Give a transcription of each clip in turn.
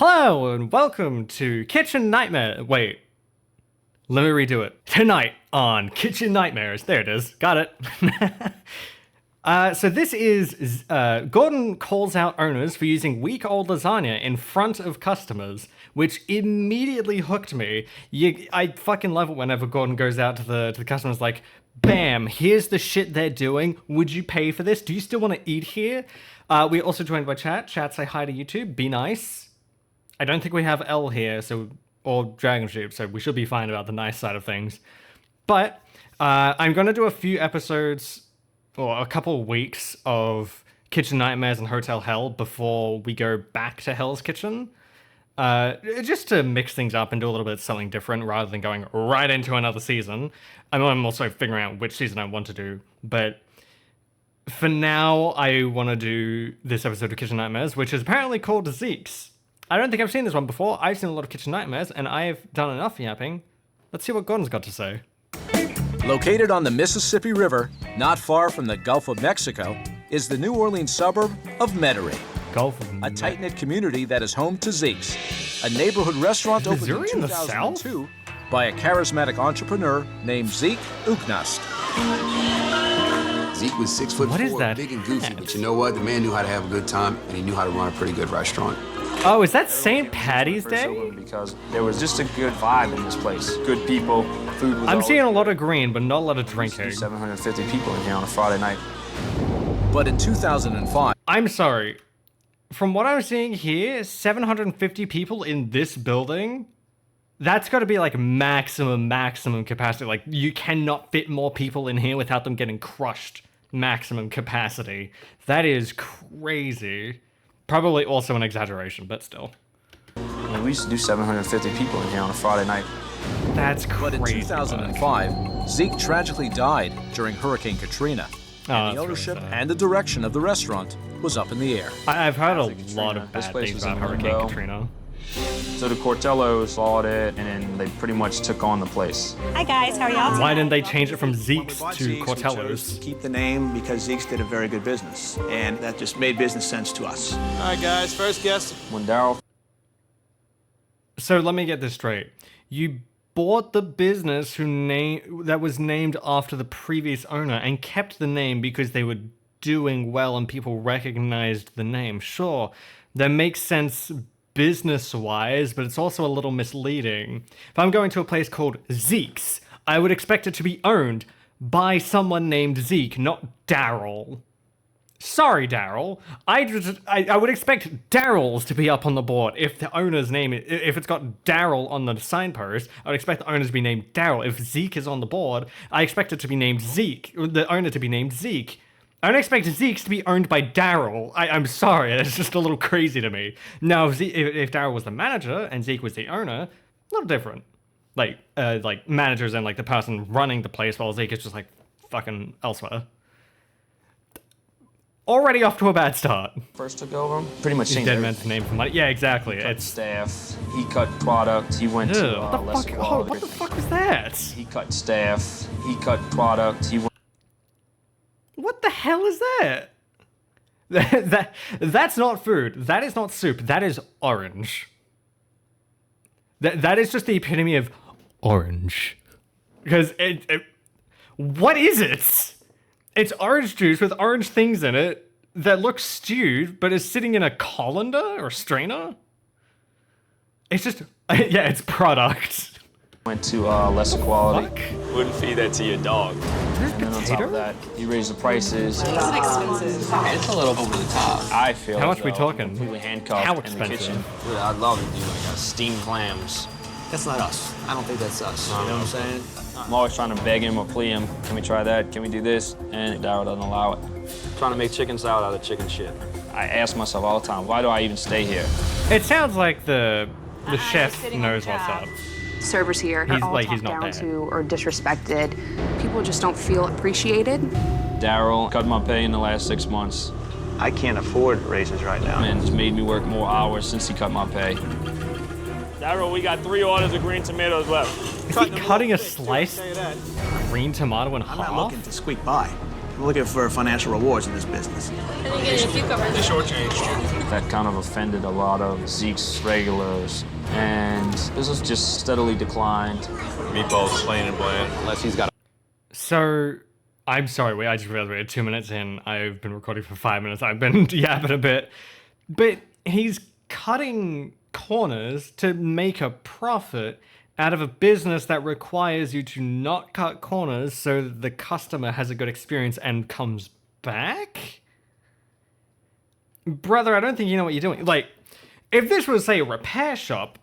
Hello and welcome to Kitchen Nightmare. Wait, let me redo it. Tonight on Kitchen Nightmares. There it is. Got it. So this is Gordon calls out owners for using week-old lasagna in front of customers, which immediately hooked me. I fucking love it whenever Gordon goes out to the customers like, bam, here's the shit they're doing. Would you pay for this? Do you still want to eat here? We're also joined by chat. Chat, say hi to YouTube. Be nice. I don't think we have L here, or Dragon Sheep, so we should be fine about the nice side of things. But I'm going to do a few episodes, or a couple of weeks of Kitchen Nightmares and Hotel Hell before we go back to Hell's Kitchen. Just to mix things up and do a little bit of something different rather than going right into another season. I'm also figuring out which season I want to do, but for now, I want to do this episode of Kitchen Nightmares, which is apparently called Zeke's. I don't think I've seen this one before. I've seen a lot of Kitchen Nightmares, and I've done enough yapping. Let's see what Gordon's got to say. Located on the Mississippi River, not far from the Gulf of Mexico, is the New Orleans suburb of Metairie. A tight-knit community that is home to Zeke's, a neighborhood restaurant opened in 2002 by a charismatic entrepreneur named Zeke Uknast. Zeke was 6'4", big and goofy, but you know what? The man knew how to have a good time, and he knew how to run a pretty good restaurant. Oh, is that St. Patty's Day? Because there was just a good vibe in this place. Good people, food was I'm seeing a lot of green, but not a lot of drinking. 750 people in here on a Friday night. But in 2005... I'm sorry. From what I'm seeing here, 750 people in this building? That's got to be like maximum capacity. Like, you cannot fit more people in here without them getting crushed. Maximum capacity. That is crazy. Probably also an exaggeration, but still. I mean, we used to do 750 people in here on a Friday night. That's crazy. But in 2005, Zeke tragically died during Hurricane Katrina. And the ownership and the direction of the restaurant was up in the air. I've heard a lot of bad things about Hurricane Katrina. So the Cortellos bought it, and then they pretty much took on the place. Hi guys, how are y'all tonight? Why didn't they change it from Zeke's to Cortello's? Keep the name because Zeke's did a very good business, and that just made business sense to us. All right, guys, first guest. When Daryl... So let me get this straight. You bought the business that was named after the previous owner and kept the name because they were doing well and people recognized the name. Sure, that makes sense business-wise, but it's also a little misleading. If I'm going to a place called Zeke's, I would expect it to be owned by someone named Zeke, not Daryl. Sorry, Daryl. I would expect Daryl's to be up on the board if the owner's name, if it's got Daryl on the signpost. I would expect the owner to be named Daryl. If Zeke is on the board, I expect it to be named Zeke, the owner to be named Zeke. I don't expect Zeke's to be owned by Daryl. I'm sorry, that's just a little crazy to me. Now, if Daryl was the manager and Zeke was the owner, a little different. Like managers and like the person running the place, while Zeke is just like fucking elsewhere. Already off to a bad start. First took over, pretty much changed Dead man's name for money. Yeah, exactly. He cut staff, he cut product, he went to less quality. Oh, what the fuck was that? He cut staff, he cut product, he went... What the hell is that? That's not food. That is not soup. That is orange. That is just the epitome of orange. Because what is it? It's orange juice with orange things in it that looks stewed, but is sitting in a colander or strainer. It's just, yeah, it's product. Went to lesser quality. Fuck? Wouldn't feed that to your dog. There's And then on top of that, he raised the prices. It's expensive. It's a little over the top. I feel How much as we though talking? I'm completely handcuffed How in the expensive? kitchen. I'd love to do like steamed clams. That's not us. I don't think that's us. You know what I'm saying? I'm always trying to beg him or plea him. Can we try that? Can we do this? And Daryl doesn't allow it. Trying to make chicken salad out of chicken shit. I ask myself all the time, why do I even stay here? It sounds like the chef sitting on knows the what's tab. up. Servers here He's are all like, he's talked not down bad. to or disrespected. People just don't feel appreciated. Daryl cut my pay in the last 6 months I can't afford raises right now. and it's made me work more hours since he cut my pay. Daryl, we got 3 orders of green tomatoes left. Is he cutting a sliced green tomato in I'm not half? looking to squeak by. We're looking for financial rewards in this business. And then get a cucumber. That kind of offended a lot of Zeke's regulars, and business just steadily declined. Meatballs, plain and bland. Unless he's got So, I'm sorry, I just realized we're 2 minutes in. I've been recording for 5 minutes. I've been yapping a bit. But he's cutting corners to make a profit out of a business that requires you to not cut corners so that the customer has a good experience and comes back? Brother, I don't think you know what you're doing. Like, if this was, say, a repair shop,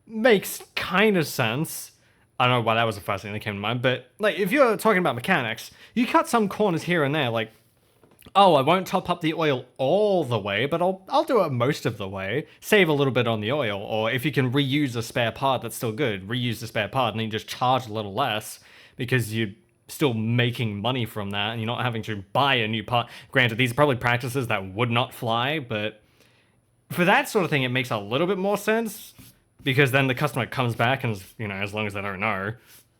makes kind of sense. I don't know why that was the first thing that came to mind, but, like, if you're talking about mechanics, you cut some corners here and there, like, oh, I won't top up the oil all the way, but I'll do it most of the way. Save a little bit on the oil, or if you can reuse a spare part that's still good, reuse the spare part and then you just charge a little less because you're still making money from that and you're not having to buy a new part. Granted, these are probably practices that would not fly, but for that sort of thing, it makes a little bit more sense because then the customer comes back and, you know, as long as they don't know.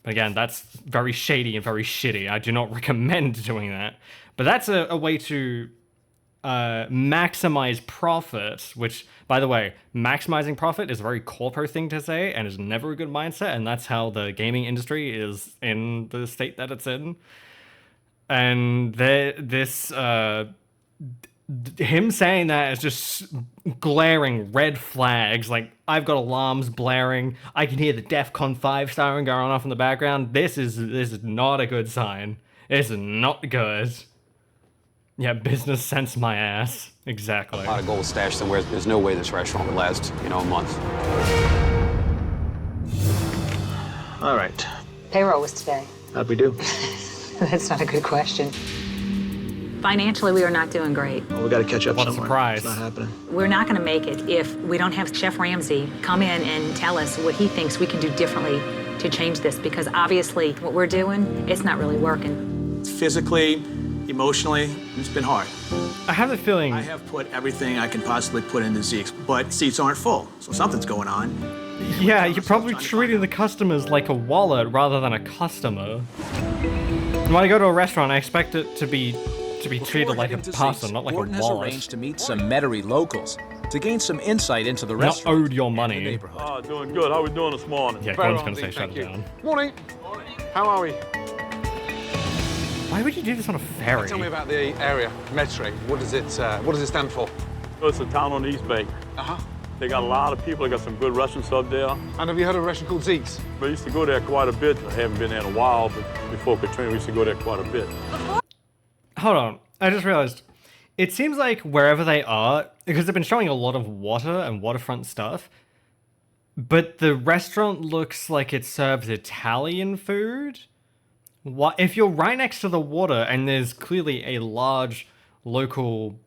But again, that's very shady and very shitty. I do not recommend doing that. But that's a way to maximize profit, which, by the way, maximizing profit is a very corpo thing to say and is never a good mindset, and that's how the gaming industry is in the state that it's in. And him saying that is just glaring red flags. Like, I've got alarms blaring. I can hear the DEFCON 5 siren going off in the background. This is not a good sign. It's not good. Yeah, business sense my ass. Exactly. a lot of gold stashed somewhere. There's no way this restaurant would last, a month. All right. Payroll was today. How'd we do? That's not a good question. Financially, we are not doing great. Well, we got to catch up What a somewhere. surprise. It's not happening. We're not going to make it if we don't have Chef Ramsay come in and tell us what he thinks we can do differently to change this, because obviously what we're doing, it's not really working. Physically, emotionally, it's been hard. I have the feeling... I have put everything I can possibly put into Zeke's, but seats aren't full, so something's going on. Yeah, you're probably treating the customers like a wallet rather than a customer. When I go to a restaurant, I expect it to be treated like a person, not like Gordon a has wallet. arranged to meet some Metairie locals to gain some insight into the Not restaurant. owed your and the money. neighborhood. Doing good. How we doing this morning? Yeah, Very Gordon's well, gonna say Zeke, shut thank it you. down. Morning. How are we? Why would you do this on a ferry? Tell me about the area, Metairie. What does it stand for? It's a town on the East Bay. They got a lot of people. They got some good restaurants up there. And have you heard of a restaurant called Zeke's? We used to go there quite a bit. I haven't been there in a while, but before Katrina, we used to go there quite a bit. Hold on. I just realized. It seems like wherever they are, because they've been showing a lot of water and waterfront stuff, but the restaurant looks like it serves Italian food. What if you're right next to the water and there's clearly a large local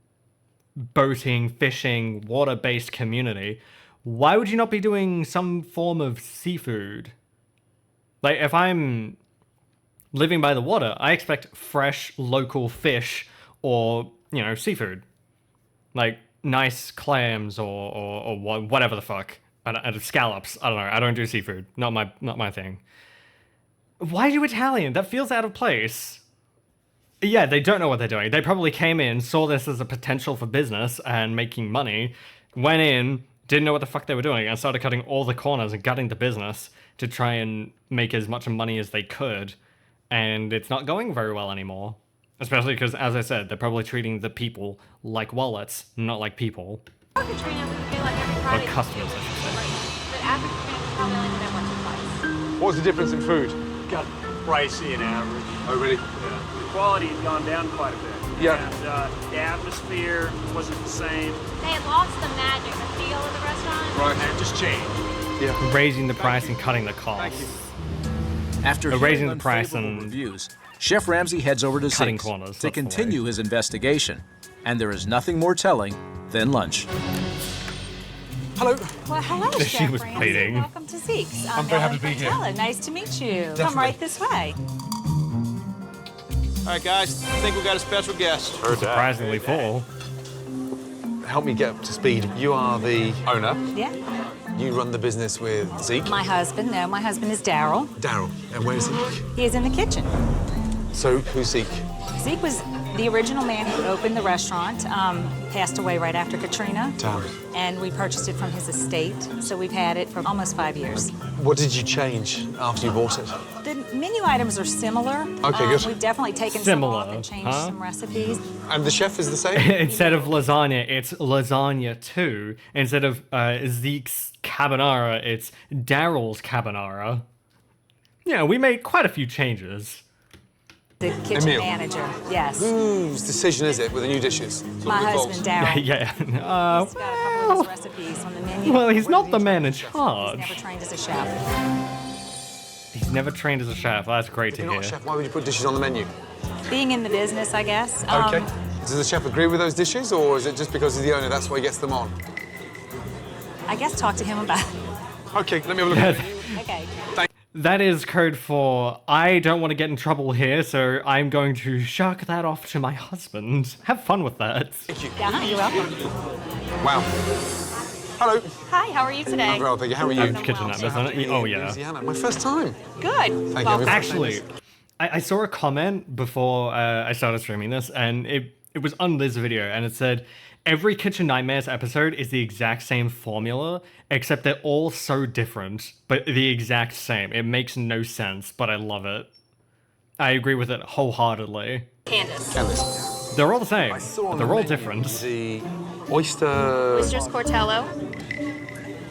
boating, fishing, water-based community, why would you not be doing some form of seafood? Like, if I'm living by the water, I expect fresh local fish or, seafood. Like, nice clams or whatever the fuck. Scallops. I don't know. I don't do seafood. Not my thing. Why do Italian? That feels out of place. Yeah, they don't know what they're doing. They probably came in, saw this as a potential for business and making money, went in, didn't know what the fuck they were doing, and started cutting all the corners and gutting the business to try and make as much money as they could. And it's not going very well anymore. Especially because, as I said, they're probably treating the people like wallets, not like people. Katrina, we would do like every Friday. Or customers, I should say. But after Katrina, we probably only did that once or twice. What's the difference in food? Got pricey and average. Oh, really? Yeah. The quality had gone down quite a bit. Yeah. And the atmosphere wasn't the same. They had lost the magic, the feel of the restaurant. Right. And it just changed. Yeah. Raising the price and cutting the costs. After raising hearing the price unfavorable and reviews, Chef Ramsay heads over to cutting Zeke's corners, to that's the continue way. his investigation. And there is nothing more telling than lunch. Hello. Well, hello, She Chef was Ramsay. waiting. Welcome to Zeke's. I'm very happy to be here. Nice to meet you. Definitely. Come right this way. All right, guys, I think we got a special guest. Surprisingly full. Help me get up to speed. You are the owner. Yeah. You run the business with Zeke. My husband is Daryl. Daryl. And where is he? He is in the kitchen. So, who's Zeke? Zeke was The original man who opened the restaurant passed away right after Katrina. Damn. And we purchased it from his estate, so we've had it for almost 5 years. What did you change after you bought it? The menu items are similar. Okay, good. We've definitely taken some off and changed some recipes. And the chef is the same? Instead of lasagna, it's lasagna 2. Instead of Zeke's carbonara, it's Daryl's carbonara. Yeah, we made quite a few changes. The kitchen manager, yes. Whose decision is it with the new dishes? My husband, Daryl. Yeah. He's got a couple of his recipes on the menu. Well, he's not the man in charge. He's never trained as a chef. He's never trained as a chef. That's great to hear. If you're not a chef, why would you put dishes on the menu? Being in the business, I guess. Okay. Does the chef agree with those dishes, or is it just because he's the owner, that's why he gets them on? I guess talk to him about it. Okay, let me have a look at the menu. Okay. That is code for, I don't want to get in trouble here, so I'm going to shuck that off to my husband. Have fun with that. Thank you. Yeah, you're welcome. Wow. Hello. Hi, how are you today? I'm well, thank you. How are you? Kitchen nightmares, isn't it? Oh, yeah. Louisiana. My first time. Good. Thank you. Actually, I saw a comment before I started streaming this, and it was on this video, and it said, every Kitchen Nightmares episode is the exact same formula, except they're all so different, but the exact same. It makes no sense, but I love it. I agree with it wholeheartedly. Candace. They're all the same, I saw but on they're the all menu different. The oyster... Oysters Cortello.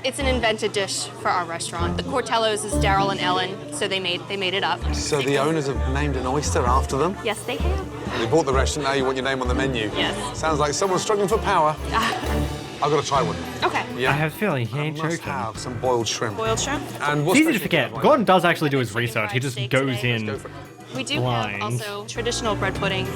It's an invented dish for our restaurant. The Cortellos is Daryl and Ellen, so they made it up. So the owners have named an oyster after them? Yes, they have. They bought the restaurant, now you want your name on the menu. Yes. Sounds like someone's struggling for power. I've got to try one. Okay. Yeah. I have a feeling he ain't must joking. have some boiled shrimp. Boiled shrimp? And It's what's easy to forget. Gordon does actually do his research. He just goes in We do blind. have also traditional bread pudding.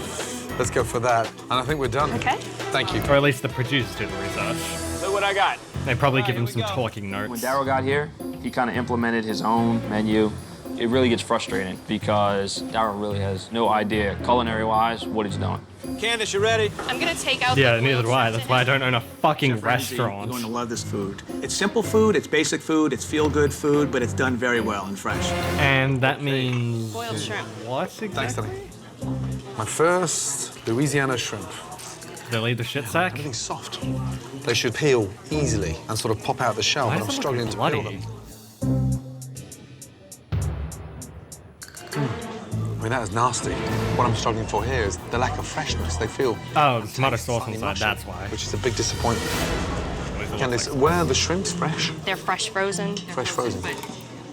Let's go for that. And I think we're done. Okay. Thank you. Or at least the producers do the research. Look what I got. They probably give him some talking When notes. Daryl got here, he kind of implemented his own menu. It really gets frustrating because Daryl really has no idea, culinary-wise, what he's doing. Candace, you ready? I'm gonna take out Yeah, the neither boiled do I. shrimp That's why I don't own a fucking Chef Ramsay, restaurant. You're going to love this food. It's simple food, it's basic food, it's feel-good food, but it's done very well and fresh. And that means... Boiled shrimp. What Thanks, exactly? Tony. My first Louisiana shrimp. They'll eat the shit sack? Everything's soft. They should peel easily and sort of pop out the shell, Why but I'm does it look struggling to bloody? peel them. I mean, that is nasty. What I'm struggling for here is the lack of freshness. They feel Oh, tomato sauce slightly inside, mushy, that's why. which is a big disappointment. Always Candace, look like- where are the shrimps fresh? They're fresh frozen. Fresh frozen.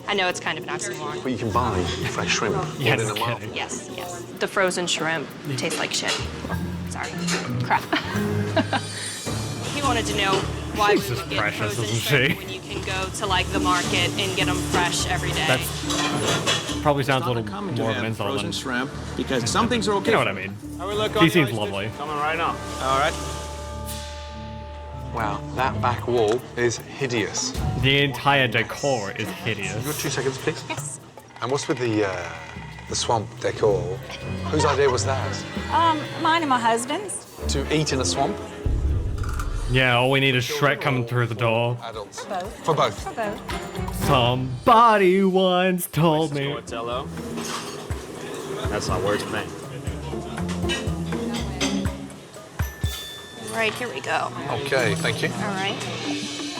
I know it's kind of an oxymoron. But you can buy fresh shrimp. Yeah, put in no a mouth. kidding. Yes, yes. The frozen shrimp tastes like shit. Sorry. Crap. He wanted to know why She's we just would get precious, frozen isn't shrimp she? when you can go to like the market and get them fresh every day. That's probably sounds a little Common to more of an have insult frozen than... shrimp because some things are okay. You know what I mean. How we look He on the seems oysters? lovely. Coming right now. All right. Wow, that back wall is hideous. The entire decor is You got hideous. 2 seconds, please? Yes. And what's with the swamp decor? Whose idea was that? Mine and my husband's. To eat in a swamp? Yeah, all we need is Shrek coming through the door. Adults. Both. For both. For both. Somebody once told me. Cortello. That's not words for me. Right, here we go. Okay, thank you. All right.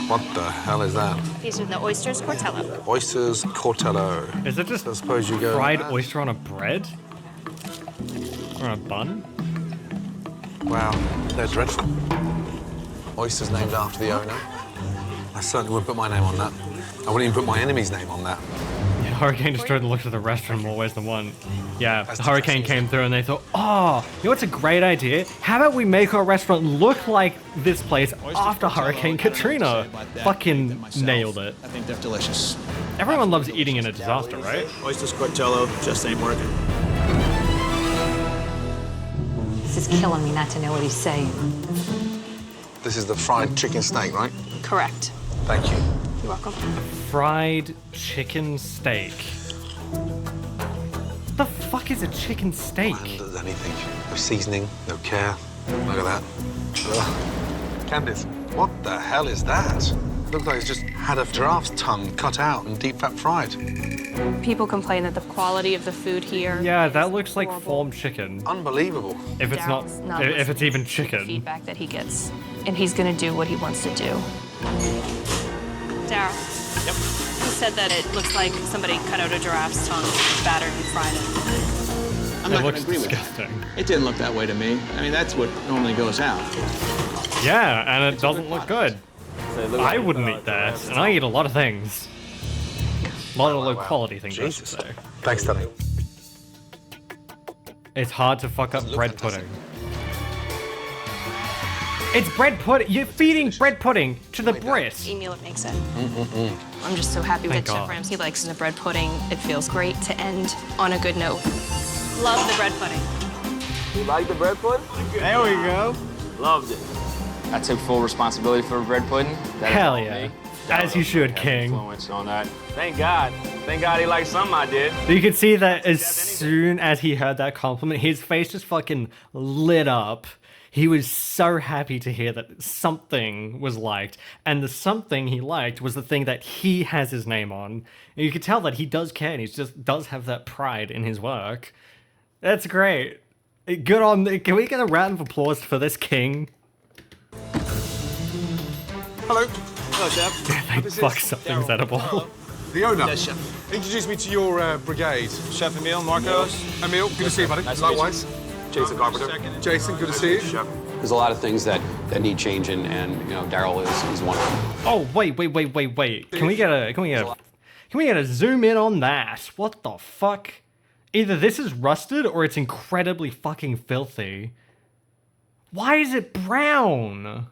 What the hell is that? These are the oysters Cortello. Oysters Cortello. Is it just I suppose you go. fried with that. oyster on a bread? Or on a bun? Wow, they're dreadful. Oysters named after the owner. I certainly wouldn't put my name on that. I wouldn't even put my enemy's name on that. Yeah, Hurricane destroyed the looks of the restaurant more ways than one. Yeah, That's the hurricane disgusting, came through and they thought, oh, you know what's a great idea? How about we make our restaurant look like this place after Hurricane Katrina? Fucking nailed it. I think they're delicious. Everyone loves eating in a disaster, right? Oysters Cortello just ain't working. This is killing me not to know what he's saying. This is the fried chicken steak, right? Correct. Thank you. You're welcome. Fried chicken steak. The fuck is a chicken steak? Bland as anything. No seasoning, no care. Look at that. Ugh. Candace, what the hell is that? Looks like it's just had a giraffe's tongue cut out and deep fat fried. People complain that the quality of the food here. Yeah, that looks like farm chicken. Unbelievable. If it's Daryl's not, if it's even chicken. Feedback that he gets, and he's gonna do what he wants to do. Daryl. Yep. He said that it looks like somebody cut out a giraffe's tongue, battered and fried it. I'm not going to agree with that. It didn't look that way to me. I mean, that's what normally goes out. Yeah, and it doesn't look good. I wouldn't eat that, and I eat a lot of things. A lot of low-quality things, I should say. Thanks, Danny. It's hard to fuck up bread pudding. It's bread pudding! You're feeding bread pudding to the Brit! Any meal it makes it. I'm just so happy Thank that Chef God. Ramsay likes the bread pudding. It feels great to end on a good note. Love the bread pudding. You like the bread pudding? There we go. Loved it. I took full responsibility for bread pudding. That is Hell all yeah. me. As you should, Had King. influence on that. Thank God. Thank God he liked something I did. You could see that as soon as he heard that compliment, his face just fucking lit up. He was so happy to hear that something was liked, and the something he liked was the thing that he has his name on. And you could tell that he does care, and he just does have that pride in his work. That's great. Good on. Can we get a round of applause for this king? Hello. Hello, Chef. Thank fuck something's edible. The owner. Yes, Chef. Introduce me to your brigade. Chef Emil, Marcos. Emil, good to see you, buddy. Nice to meet you. Likewise. Jason Carpenter. Jason, good to see you. There's a lot of things that need changing, and Daryl is one of them. Oh wait. Can we get a zoom in on that? What the fuck? Either this is rusted or it's incredibly fucking filthy. Why is it brown?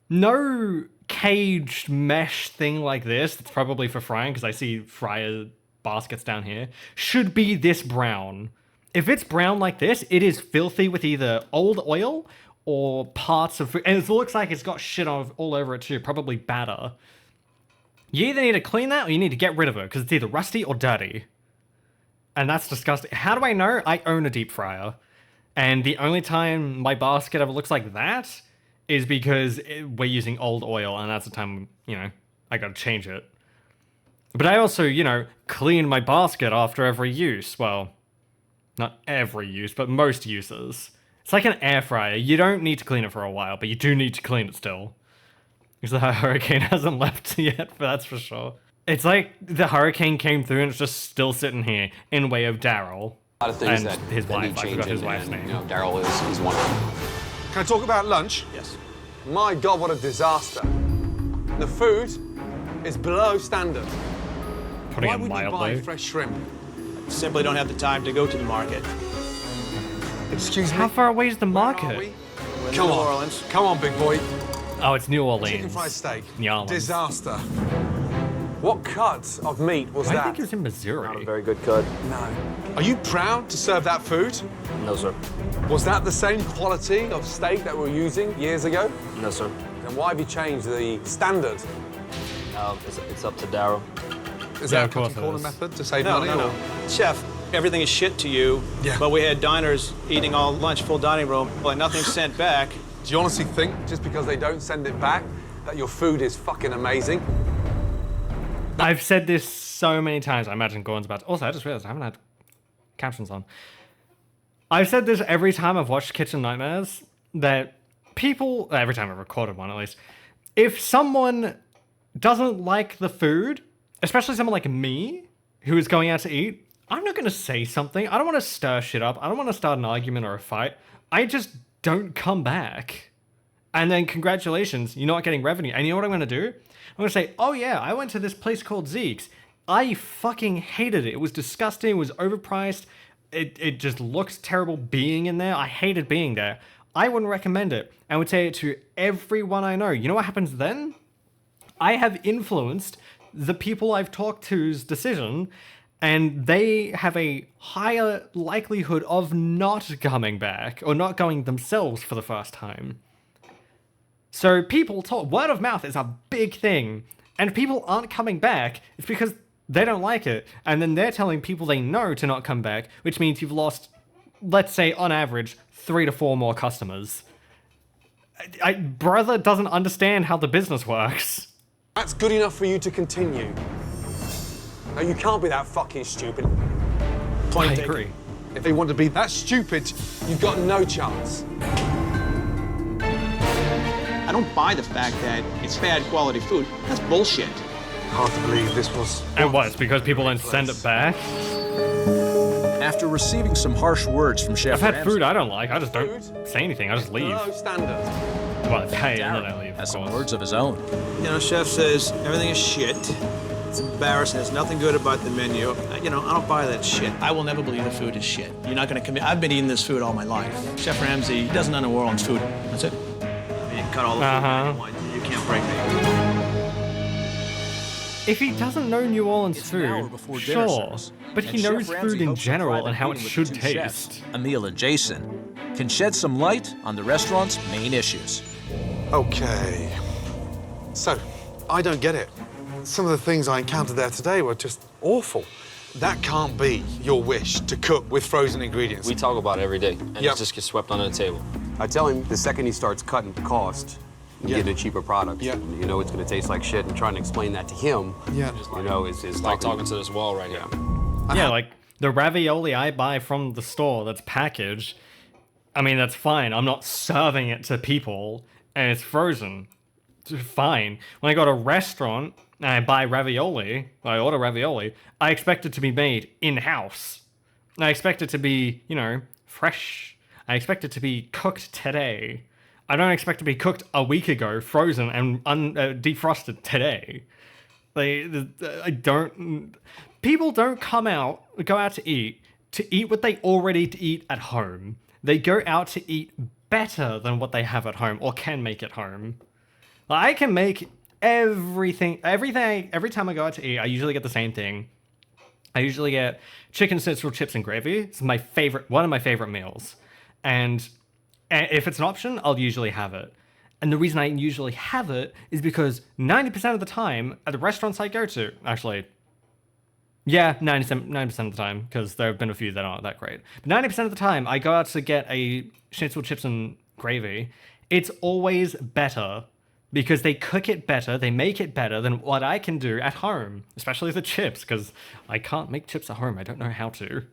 No caged mesh thing like this, that's probably for frying because I see fryer baskets down here, should be this brown. If it's brown like this, it is filthy with either old oil or parts of food. And it looks like it's got shit all over it too, probably batter. You either need to clean that or you need to get rid of it because it's either rusty or dirty. And that's disgusting. How do I know? I own a deep fryer. And the only time my basket ever looks like that is because we're using old oil, and that's the time, I gotta change it. But I also, clean my basket after every use. Well, not every use, but most uses. It's like an air fryer. You don't need to clean it for a while, but you do need to clean it still. Because the hurricane hasn't left yet, but that's for sure. It's like the hurricane came through and it's just still sitting here in way of Daryl. A lot of things and that his that wife. need I changing, forgot his wife's and name. Daryl is one of them. Can I talk about lunch? Yes. My God, what a disaster. The food is below standard. Putting Why it would you mildly. buy fresh shrimp? Simply don't have the time to go to the market. Excuse me? How far away is the market? We're in Come New on. Orleans. Come on, big boy. Oh, it's New Orleans. Chicken fried steak. New Orleans. Disaster. What cut of meat was I that? think it was in Missouri. Not a very good cut. No. Are you proud to serve that food? No, sir. Was that the same quality of steak that we were using years ago? No, sir. Then why have you changed the standard? It's up to Daryl. Is Yeah, that of a course cookie it corner is. method to save No, money? no, or- no. Chef, everything is shit to you, Yeah. but we had diners eating all lunch, full dining room, but nothing's sent back. Do you honestly think just because they don't send it back that your food is fucking amazing? I've said this so many times. I imagine Gordon's about to... Also, I just realized I haven't had captions on. I've said this every time I've watched Kitchen Nightmares, that people... Every time I've recorded one, at least. If someone doesn't like the food, especially someone like me, who is going out to eat, I'm not going to say something. I don't want to stir shit up. I don't want to start an argument or a fight. I just don't come back. And then congratulations, you're not getting revenue. And you know what I'm going to do? I'm going to say, oh yeah, I went to this place called Zeke's. I fucking hated it. It was disgusting. It was overpriced. It just looks terrible being in there. I hated being there. I wouldn't recommend it. I would say it to everyone I know. You know what happens then? I have influenced the people I've talked to's decision, and they have a higher likelihood of not coming back or not going themselves for the first time. So people talk, word of mouth is a big thing, and if people aren't coming back, it's because they don't like it, and then they're telling people they know to not come back, which means you've lost, let's say on average, 3 to 4 more customers. Brother doesn't understand how the business works. That's good enough for you to continue. No, you can't be that fucking stupid. I agree. If they want to be that stupid, you've got no chance. I don't buy the fact that it's bad quality food. That's bullshit. Hard to believe this was... And what? It's because people don't send it back? After receiving some harsh words from Chef I've had Ramsay, food I don't like. I just don't say anything. I just leave. Low standard. Well, hey, and then I leave. has some words of his own. You know, Chef says everything is shit. It's embarrassing. There's nothing good about the menu. You know, I don't buy that shit. I will never believe the food is shit. You're not going to commit. I've been eating this food all my life. Chef Ramsay doesn't know New Orleans food. That's it. I mean, cut all the food. You can't break me. If he doesn't know New Orleans food, sure, but he knows food in general and how it should taste. Emil and Jason can shed some light on the restaurant's main issues. Okay. So, I don't get it. Some of the things I encountered there today were just awful. That can't be your wish to cook with frozen ingredients. We talk about it every day, and it just gets swept under the table. I tell him the second he starts cutting cost, getting a cheaper product. Yeah. You know it's going to taste like shit, and trying to explain that to him, you know, is like talking to this wall right here. Yeah, like the ravioli I buy from the store that's packaged, I mean, that's fine. I'm not serving it to people, and it's frozen. It's fine. When I go to a restaurant and I buy ravioli, I order ravioli, I expect it to be made in-house. I expect it to be, you know, fresh. I expect it to be cooked today. I don't expect it to be cooked a week ago, frozen, and defrosted today. I don't... People don't go out to eat what they already eat at home. They go out to eat better than what they have at home, or can make at home. I can make everything. Every time I go out to eat, I usually get the same thing. I usually get chicken schnitzel, chips, and gravy. It's one of my favorite meals. And if it's an option, I'll usually have it. And the reason I usually have it is because 90% of the time at the restaurants I go to, actually, yeah, 90% of the time, because there have been a few that aren't that great. But 90% of the time, I go out to get a schnitzel, chips, and gravy. It's always better because they cook it better, they make it better than what I can do at home, especially the chips, because I can't make chips at home. I don't know how to.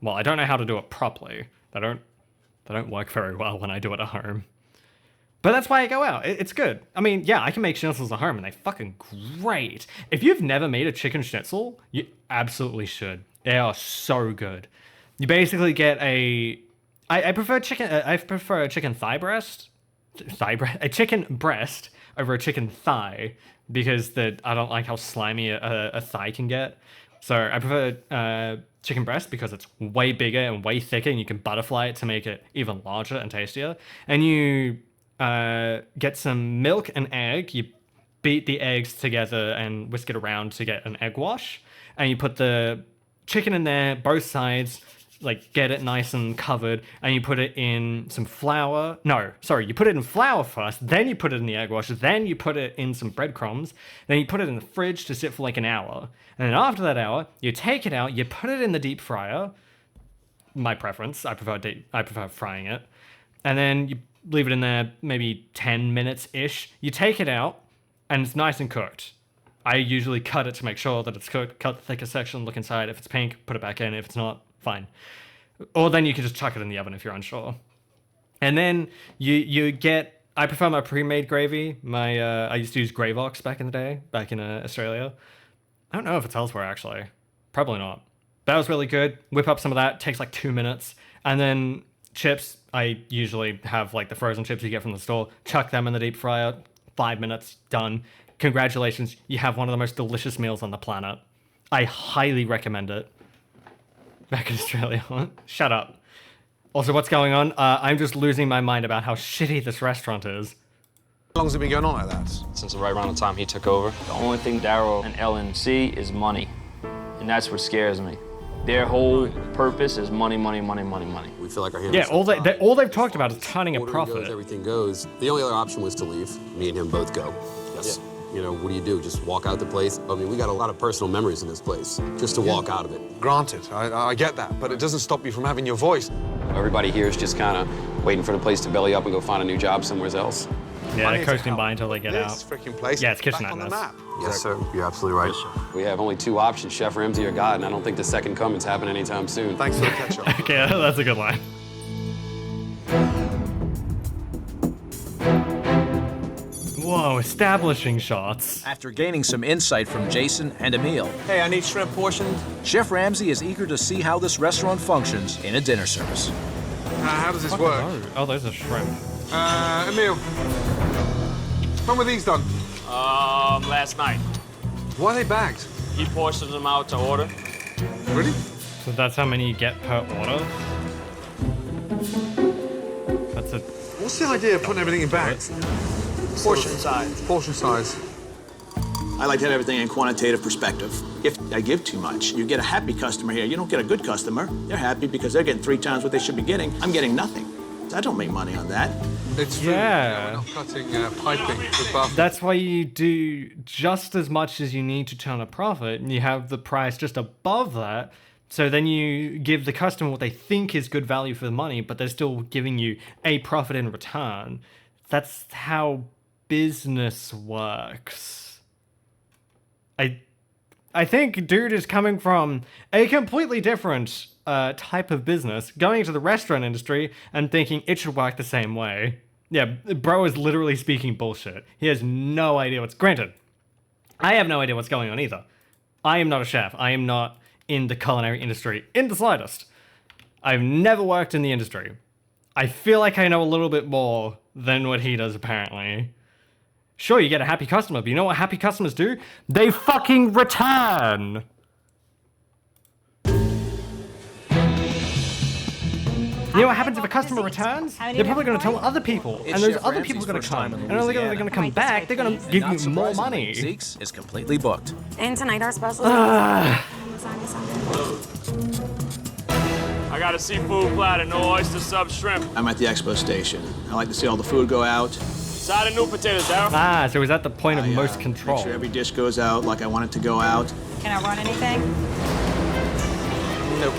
Well, I don't know how to do it properly. They don't work very well when I do it at home. But that's why I go out. It's good. I mean, yeah, I can make schnitzels at home, and they're fucking great. If you've never made a chicken schnitzel, you absolutely should. They are so good. You basically get I prefer chicken. I prefer a chicken a chicken breast over a chicken thigh, because I don't like how slimy a thigh can get. So I prefer chicken breast because it's way bigger and way thicker, and you can butterfly it to make it even larger and tastier. And you get some milk and egg. You beat the eggs together and whisk it around to get an egg wash. And you put the chicken in there, both sides, like get it nice and covered, and you put it in some flour. No, sorry, you put it in flour first, then you put it in the egg wash, then you put it in some breadcrumbs, then you put it in the fridge to sit for like an hour. And then after that hour, you take it out, you put it in the deep fryer. My preference, I prefer frying it. And then you leave it in there maybe 10 minutes-ish. You take it out, and it's nice and cooked. I usually cut it to make sure that it's cooked, cut the thicker section, look inside. If it's pink, put it back in. If it's not, fine. Or then you can just chuck it in the oven if you're unsure. And then you get... I prefer my pre-made gravy. I used to use Gravox back in the day, back in Australia. I don't know if it's elsewhere, actually. Probably not. That was really good. Whip up some of that. Takes like 2 minutes. And then chips, I usually have like the frozen chips you get from the store. Chuck them in the deep fryer. 5 minutes, done. Congratulations, you have one of the most delicious meals on the planet. I highly recommend it. Back in Australia. Shut up. Also, what's going on? I'm just losing my mind about how shitty this restaurant is. How long has it been going on like that? Since right around the time he took over. The only thing Daryl and Ellen see is money. And that's what scares me. Their whole purpose is money, money, money, money, money. We feel like our hands. Yeah, all they've talked about is turning a profit. Everything goes. The only other option was to leave. Me and him both go. Yes. You know, what do? Just walk out the place? I mean, we got a lot of personal memories in this place, just to walk out of it. Granted, I get that, but it doesn't stop you from having your voice. Everybody here is just kind of waiting for the place to belly up and go find a new job somewhere else. Yeah, they're coasting by until they get out. This freaking place Yeah, it's kitchen back on the nightmares. map. Yes, sir. You're absolutely right. Yes, sir. We have only 2 options, Chef Ramsay or God, and I don't think the second coming's happening anytime soon. Thanks for the catch-up. Okay, that's a good line. Whoa, establishing shots. After gaining some insight from Jason and Emil, Hey, I need shrimp portioned. Chef Ramsay is eager to see how this restaurant functions in a dinner service. How does this work? Oh, there's a shrimp. Emil, when were these done? Last night. Why are they bagged? He portions them out to order. Really? So that's how many you get per order? That's a... What's the idea of putting everything in bags? Portion size. Portion size. I like to have everything in quantitative perspective. If I give too much, you get a happy customer here. You don't get a good customer. They're happy because they're getting 3 times what they should be getting. I'm getting nothing. I don't make money on that. It's food. Yeah. We're not cutting piping with buff. That's why you do just as much as you need to turn a profit, and you have the price just above that. So then you give the customer what they think is good value for the money, but they're still giving you a profit in return. That's how business works. I think dude is coming from a completely different type of business, going into the restaurant industry and thinking it should work the same way. Yeah, bro is literally speaking bullshit. He has no idea what's... Granted, I have no idea what's going on either. I am not a chef. I am not in the culinary industry in the slightest. I've never worked in the industry. I feel like I know a little bit more than what he does, apparently. Sure, you get a happy customer, but you know what happy customers do? They fucking return! You know what happens if a customer returns? They're probably going to tell other people, and those other people are going to come, and they're going to come back, they're going to give you more money. Zeke's is completely booked. And tonight our special. I got a seafood platter, no oyster sub shrimp. I'm at the expo station. I like to see all the food go out. Side of new potatoes, Daryl. Ah, so is that the point of most control? Make sure every dish goes out like I want it to go out. Can I run anything? Nope.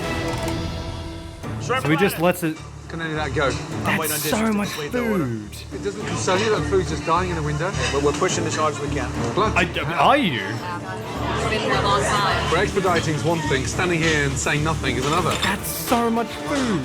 So he just lets it... Can any of that go? That's so much food. It doesn't concern you that food's just dying in the window? We're pushing as hard as we can. Are you? We've been here a long time. For expediting's one thing, standing here and saying nothing is another. That's so much food.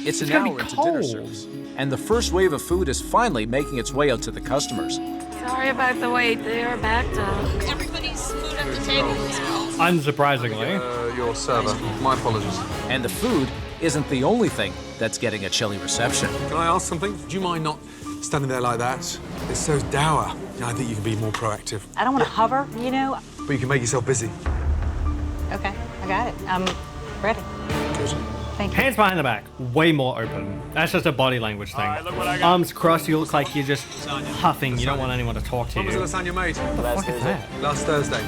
It's an hour into dinner service, and the first wave of food is finally making its way out to the customers. Sorry about the wait. They are backed up. Everybody's food at the table is cold. Unsurprisingly. Your server. My apologies. And the food isn't the only thing that's getting a chilly reception. Can I ask something? Do you mind not standing there like that? It's so dour. I think you can be more proactive. I don't want to hover, you know. But you can make yourself busy. Okay, I got it. I'm ready. Good. Thank you. Hands behind the back, way more open. That's just a body language thing. Alright, look what I got. Arms crossed, you look like you're just huffing. You don't want anyone to talk to When you. was the lasagna made? What the fuck is that? Last Thursday.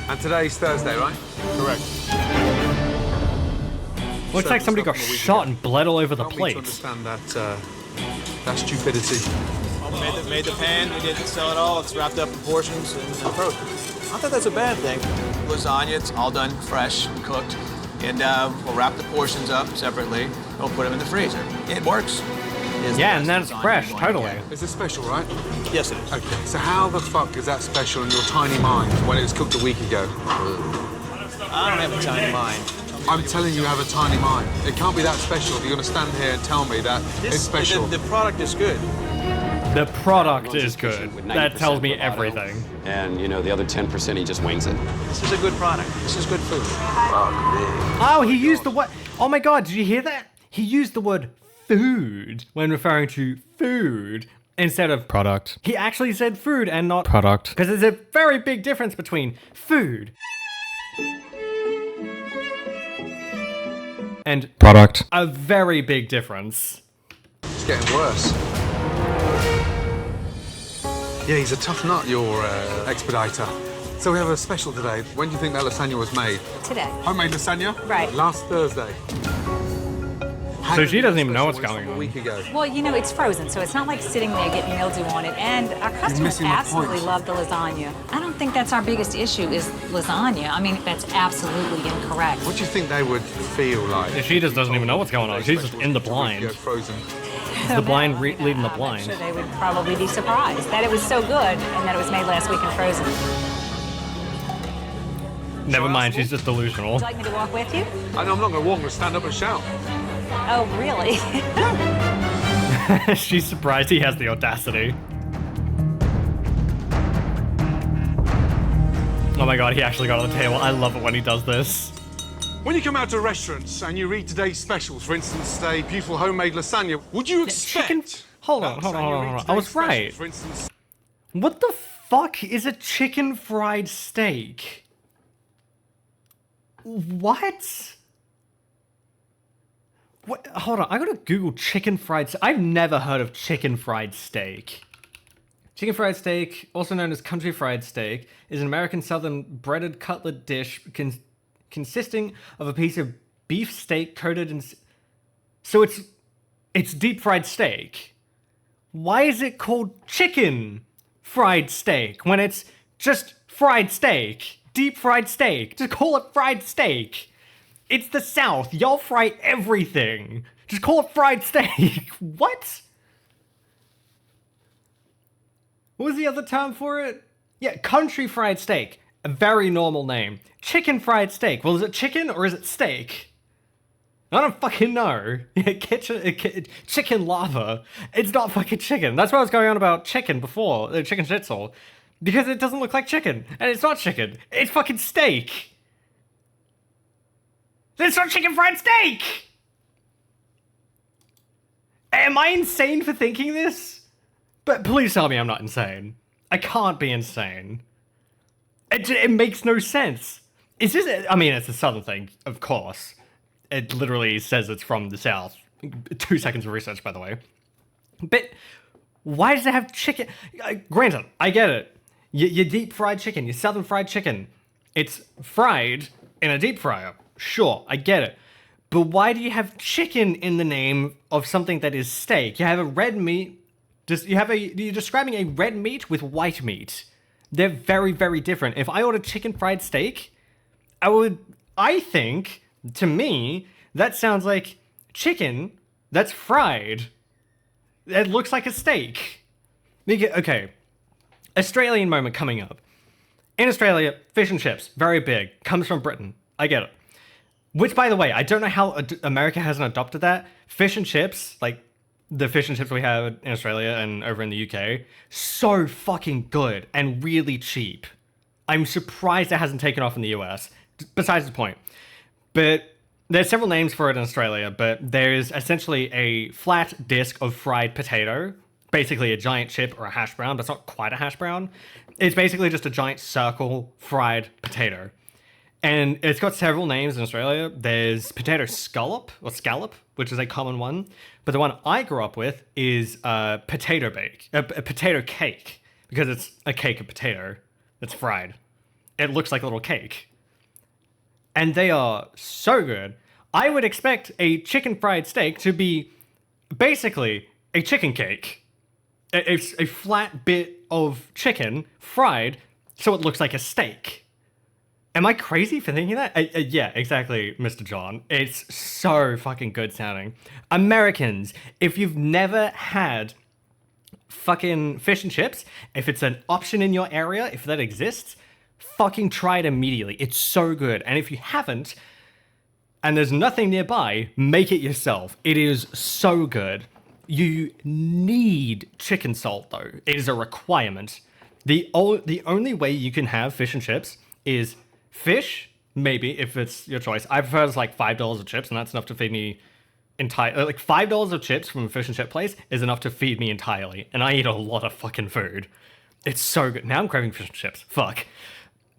And today's Thursday, right? Correct. Looks like somebody got shot and bled all over the Help me plate. to understand that stupidity. Made the pan, we didn't sell it all. It's wrapped up in portions and frozen. I thought that's a bad thing. Lasagna, it's all done fresh, cooked. And we'll wrap the portions up separately. We'll put them in the freezer. It works. Yeah, and that's fresh, totally. Is this special, right? Yes, it is. Okay, so how the fuck is that special in your tiny mind when it was cooked a week ago? I don't have a tiny mind. I'm telling you, you have a tiny mind. It can't be that special if you're going to stand here and tell me that it's special. The product is good. The product is good. That tells me everything. And, you know, the other 10%, he just wings it. This is a good product. This is good food. Oh, he used the word. Oh my god, did you hear that? He used the word food when referring to food instead of product. He actually said food and not product. Because there's a very big difference between food and product. A very big difference. It's getting worse. Yeah, he's a tough nut, your expediter. So we have a special today. When do you think that lasagna was made? Today. Homemade lasagna? Right. Last Thursday. So she doesn't even know what's Special going a on. week ago. Well, you know, it's frozen, so it's not like sitting there getting mildew on it. And our customers missing my absolutely point. love the lasagna. I don't think that's our biggest issue is lasagna. I mean, that's absolutely incorrect. What do you think they would feel like? Yeah, she just doesn't even know what's going on. She's just in the blind. Frozen. It's the blind leading the I'm blind. sure they would probably be surprised that it was so good and that it was made last week and frozen. Never mind, she's just delusional. Would you like me to walk with you? I'm not going to walk, I'm going to stand up and shout. Oh, really? She's surprised he has the audacity. Oh my god, he actually got on the table. I love it when he does this. When you come out to restaurants and you read today's specials, for instance, a beautiful homemade lasagna, would you expect... Chicken... Hold on. I was right. For instance, What the fuck is a chicken fried steak? What? What? Hold on, I gotta Google chicken fried steak. I've never heard of chicken fried steak. Chicken fried steak, also known as country fried steak, is an American southern breaded cutlet dish consisting of a piece of beef steak coated in... So it's deep fried steak. Why is it called chicken fried steak when it's just fried steak? Deep fried steak. Just call it fried steak. It's the South. Y'all fry everything. Just call it fried steak. What? What was the other term for it? Yeah, country fried steak. A very normal name. Chicken fried steak. Well, is it chicken or is it steak? I don't fucking know. Chicken lava. It's not fucking chicken. That's what I was going on about chicken before. Chicken schnitzel. Because it doesn't look like chicken. And it's not chicken. It's fucking steak. It's not chicken fried steak! Am I insane for thinking this? But please tell me I'm not insane. I can't be insane. It makes no sense. Is this... I mean, it's a southern thing, of course. It literally says it's from the South. 2 seconds of research, by the way. But why does it have chicken? Granted, I get it. Your deep fried chicken, your southern fried chicken, it's fried in a deep fryer. Sure, I get it. But why do you have chicken in the name of something that is steak? You have a red meat. You're describing a red meat with white meat. They're very, very different. If I ordered chicken fried steak, I think, to me, that sounds like chicken that's fried. It looks like a steak. Okay. Australian moment coming up. In Australia, fish and chips, very big. Comes from Britain. I get it. Which, by the way, I don't know how America hasn't adopted that. Fish and chips, like the fish and chips we have in Australia and over in the UK, so fucking good and really cheap. I'm surprised it hasn't taken off in the US. Besides the point. But there's several names for it in Australia, but there's essentially a flat disc of fried potato, basically a giant chip or a hash brown, but it's not quite a hash brown. It's basically just a giant circle fried potato. And it's got several names in Australia. There's potato scallop, which is a common one. But the one I grew up with is potato cake, because it's a cake of potato that's fried. It looks like a little cake. And they are so good. I would expect a chicken fried steak to be basically a chicken cake. It's a flat bit of chicken fried so it looks like a steak. Am I crazy for thinking that? Yeah, exactly, Mr. John. It's so fucking good sounding. Americans, if you've never had fucking fish and chips, if it's an option in your area, if that exists, fucking try it immediately. It's so good. And if you haven't, and there's nothing nearby, make it yourself. It is so good. You need chicken salt, though. It is a requirement. The only way you can have fish and chips is fish, maybe, if it's your choice. I prefer it's like $5 of chips, and that's enough to feed me entirely. Like, $5 of chips from a fish and chip place is enough to feed me entirely, and I eat a lot of fucking food. It's so good. Now I'm craving fish and chips. Fuck.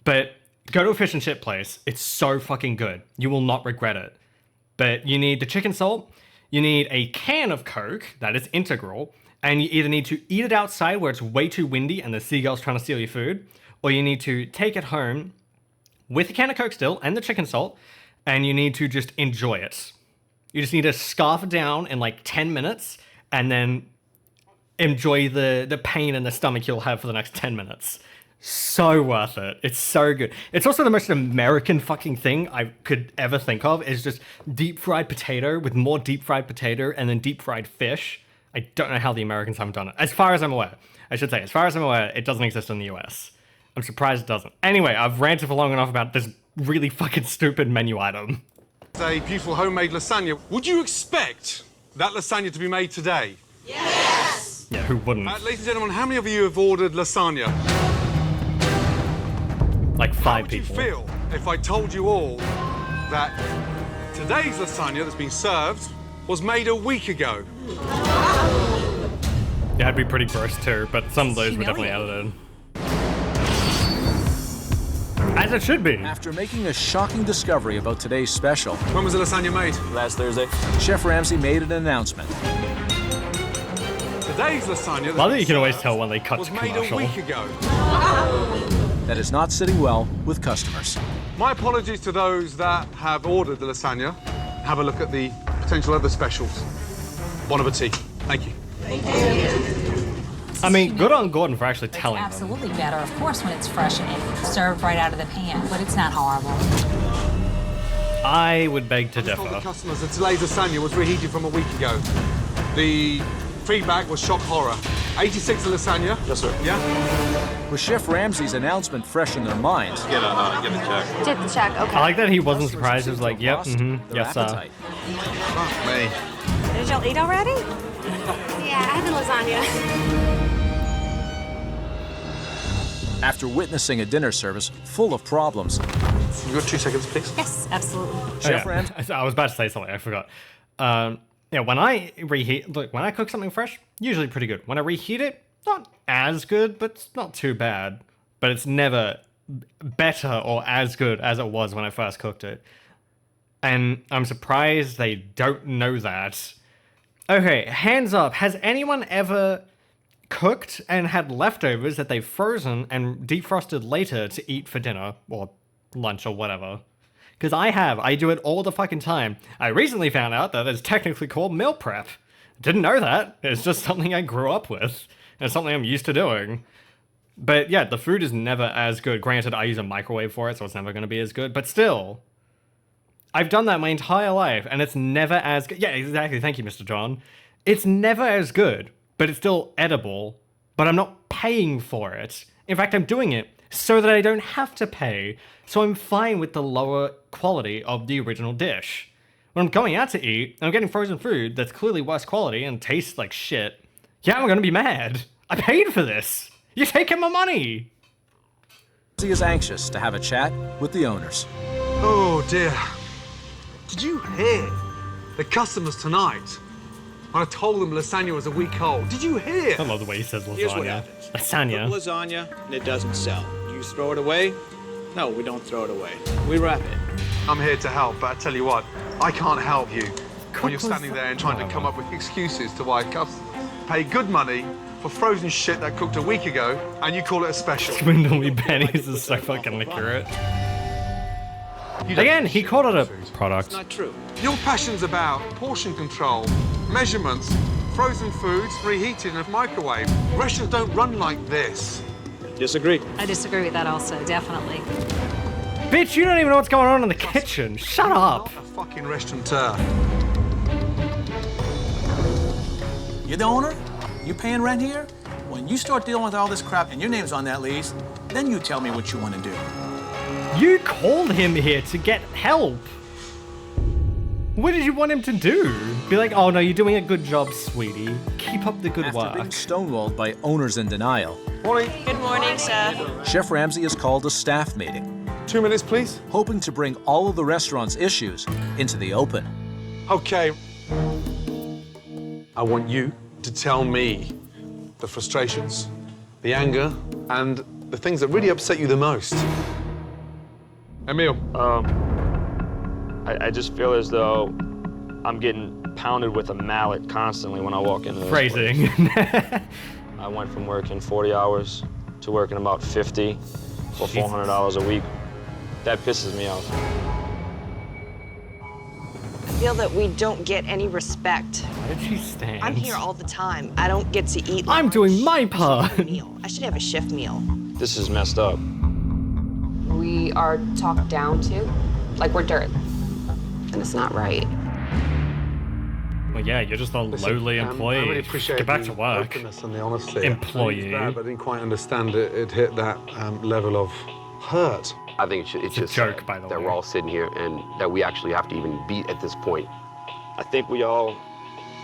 But go to a fish and chip place. It's so fucking good. You will not regret it. But you need the chicken salt. You need a can of Coke. That is integral. And you either need to eat it outside where it's way too windy and the seagulls trying to steal your food, or you need to take it home with a can of Coke still and the chicken salt, and you need to just enjoy it. You just need to scarf it down in like 10 minutes and then enjoy the pain in the stomach you'll have for the next 10 minutes. So worth it. It's so good. It's also the most American fucking thing I could ever think of, is just deep fried potato with more deep fried potato and then deep fried fish. I don't know how the Americans haven't done it. As far as I'm aware. I should say, as far as I'm aware, it doesn't exist in the US. I'm surprised it doesn't. Anyway, I've ranted for long enough about this really fucking stupid menu item. It's a beautiful homemade lasagna. Would you expect that lasagna to be made today? Yes! Yeah, who wouldn't? Ladies and gentlemen, how many of you have ordered lasagna? Like 5 people. How would you feel if I told you all that today's lasagna that's been served was made a week ago? Yeah, it'd be pretty gross too, but some of those were definitely added in. As it should be. After making a shocking discovery about today's special. When was the lasagna made? Last Thursday. Chef Ramsay made an announcement. Today's lasagna Well, you can always tell when they cut was to made commercial. a week ago. That is not sitting well with customers. My apologies to those that have ordered the lasagna. Have a look at the potential other specials. Bon appetit. Thank you. I mean, good on Gordon for actually telling them. Absolutely better, of course, when it's fresh and served right out of the pan, but it's not horrible. I would beg to I told the differ. customers that today's lasagna was reheated from a week ago. The feedback was shock horror. 86 the lasagna. Yes, sir. Yeah? With Chef Ramsay's announcement fresh in their minds. Get a check. Did the check, okay. I like that he wasn't surprised. He was like, yep, Their yes, sir. appetite. Fuck me. Did y'all eat already? Yeah, I had the lasagna. After witnessing a dinner service full of problems. You got 2 seconds, please? Yes, absolutely. Chef Oh, Ramsay. yeah. I was about to say something, I forgot. Yeah, when I reheat, look, when I cook something fresh, usually pretty good. When I reheat it, not as good, but it's not too bad. But it's never better or as good as it was when I first cooked it. And I'm surprised they don't know that. Okay, hands up, has anyone ever cooked and had leftovers that they've frozen and defrosted later to eat for dinner or lunch or whatever? Because I have. I do it all the fucking time. I recently found out that it's technically called meal prep. Didn't know that. It's just something I grew up with. It's something I'm used to doing. But yeah, the food is never as good. Granted, I use a microwave for it, so it's never going to be as good. But still, I've done that my entire life, and it's never as good. Yeah, exactly. Thank you, Mr. John. It's never as good, but it's still edible. But I'm not paying for it. In fact, I'm doing it so that I don't have to pay. So I'm fine with the lower quality of the original dish. When I'm going out to eat, and I'm getting frozen food that's clearly worse quality and tastes like shit, yeah, I'm gonna be mad. I paid for this. You're taking my money. He is anxious to have a chat with the owners. Oh, dear. Did you hear the customers tonight? When I told them lasagna was a week old. Did you hear? I love the way he says Here's what lasagna. happens. Lasagna. Cook lasagna, and it doesn't sell. You throw it away? No, we don't throw it away. We wrap it. I'm here to help, but I tell you what, I can't help you when you're Cook standing there and trying to come up with excuses to why customers pay good money for frozen shit that cooked a week ago, and you call it a special. Swindle me pennies is so fucking accurate. Again, he called it a product. It's not true. Your passion's about portion control, measurements, frozen foods, reheated in a microwave. Restaurants don't run like this. Disagree. I disagree with that also, definitely. Bitch, you don't even know what's going on in the kitchen. Shut up. Not a fucking restaurateur. You're the owner? You paying rent here? When you start dealing with all this crap and your name's on that lease, then you tell me what you want to do. You called him here to get help. What did you want him to do? Be like, oh no, you're doing a good job, sweetie. Keep up the good After work. being stonewalled by owners in denial, Morning. Good morning, Chef. Chef Ramsay has called a staff meeting, 2 minutes, please. hoping to bring all of the restaurant's issues into the open. Okay. I want you to tell me the frustrations, the anger, and the things that really upset you the most. Emil. I just feel as though I'm getting pounded with a mallet constantly when I walk into this Phrasing. place. I went from working 40 hours to working about 50 for $400 a week. That pisses me off. feel that we don't get any respect. Why did she stand? I'm here all the time. I don't get to eat lunch. I'm doing my part. I should have a shift meal. This is messed up. We are talked down to, like we're dirt. And it's not right. Well, yeah, you're just a lowly employee. I really appreciate Get back to the work. openness and the honesty. Employee. I didn't quite understand it hit that level of hurt. I think it's just a joke, by the way. That we're all sitting here and that we actually have to even be at this point. I think we all,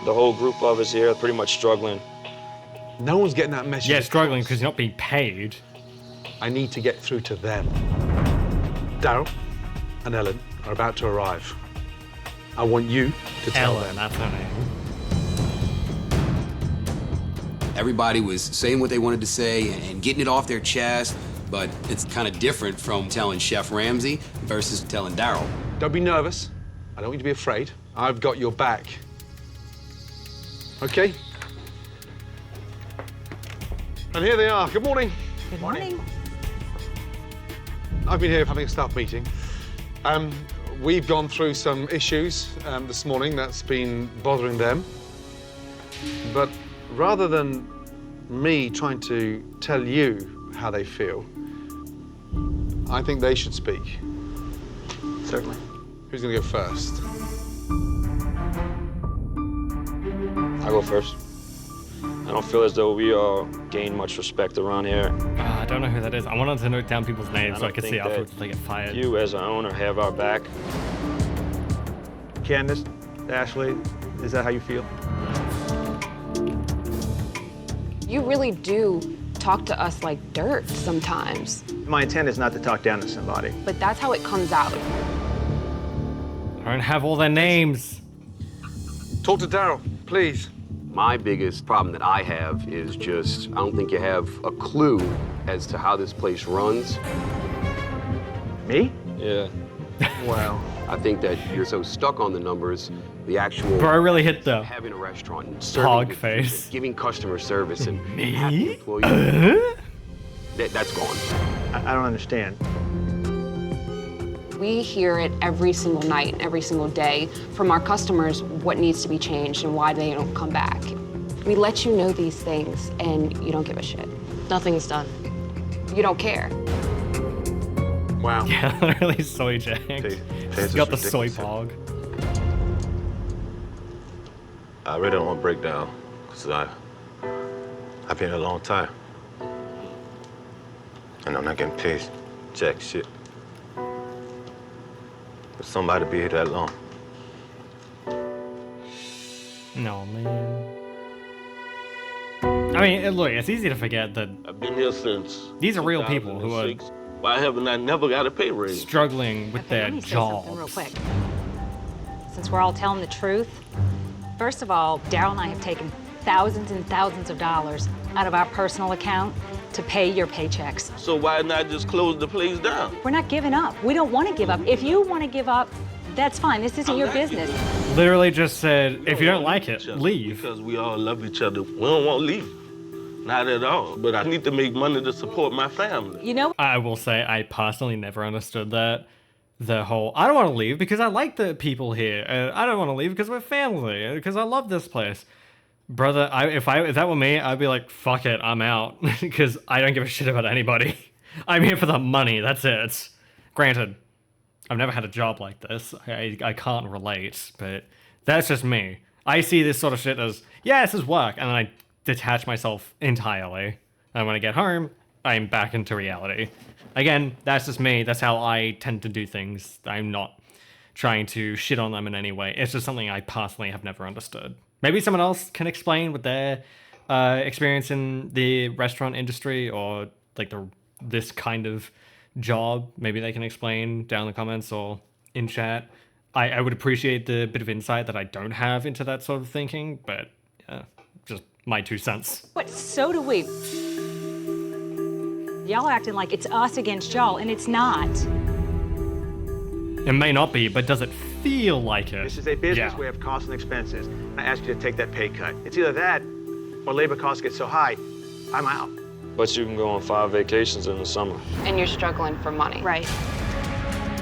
the whole group of us here, are pretty much struggling. No one's getting that message. Yeah, struggling because you're not being paid. I need to get through to them. Daryl and Ellen are about to arrive. I want you to tell them. That's her name. Everybody was saying what they wanted to say and getting it off their chest, but it's kind of different from telling Chef Ramsay versus telling Daryl. Don't be nervous. I don't want you to be afraid. I've got your back. Okay? And here they are. Good morning. Good morning. I've been here having a staff meeting. We've gone through some issues this morning that's been bothering them. But rather than me trying to tell you how they feel, I think they should speak. Certainly. Who's going to go first? I'll go first. I don't feel as though we gain much respect around here. I don't know who that is. I wanted to note down people's names so I could see afterwards if they get fired. You, as an owner, have our back. Candace, Ashley, is that how you feel? You really do talk to us like dirt sometimes. My intent is not to talk down to somebody. But that's how it comes out. I don't have all their names. Talk to Daryl, please. My biggest problem that I have is just, I don't think you have a clue as to how this place runs. Me? Yeah. Wow. I think that you're so stuck on the numbers, the actual... Bro, really hit the having a restaurant and hog face. Giving customer service and Me? happy employees, that's gone. I don't understand. We hear it every single night, every single day from our customers what needs to be changed and why they don't come back. We let you know these things and you don't give a shit. Nothing's done. You don't care. Wow. Yeah, literally soy jacked. He's got the soy pog. I really don't want to break down because I've been here a long time. And I'm not getting paid jack shit. For somebody to be here that long. No, man. I mean, look, it's easy to forget that I've been here since these are real people who are Why haven't I never got a pay raise? struggling with their Let me say something real jobs. quick. Since we're all telling the truth, first of all, Daryl and I have taken thousands and thousands of dollars out of our personal account to pay your paychecks. So why not just close the place down? We're not giving up. We don't want to give up. If you want to give up, that's fine. This isn't your business. Literally just said, if you don't like it, leave. Because we all love each other. We don't want to leave. Not at all. But I need to make money to support my family. You know, I will say I personally never understood that. The whole, I don't want to leave because I like the people here. I don't want to leave because we're family. Because I love this place. Brother, if that were me, I'd be like, fuck it, I'm out. Because I don't give a shit about anybody. I'm here for the money, that's it. Granted, I've never had a job like this. I can't relate, but that's just me. I see this sort of shit as, yeah, this is work, and then I detach myself entirely. And when I get home, I'm back into reality. Again, that's just me. That's how I tend to do things. I'm not trying to shit on them in any way. It's just something I personally have never understood. Maybe someone else can explain with their experience in the restaurant industry or like this kind of job. Maybe they can explain down in the comments or in chat. I would appreciate the bit of insight that I don't have into that sort of thinking, but yeah, just my 2 cents. But so do we. Y'all acting like it's us against y'all, and it's not. It may not be, but does it feel like it? This is a business. Yeah. We have costs and expenses. I ask you to take that pay cut. It's either that or labor costs get so high, I'm out. But you can go on 5 vacations in the summer. And you're struggling for money. Right.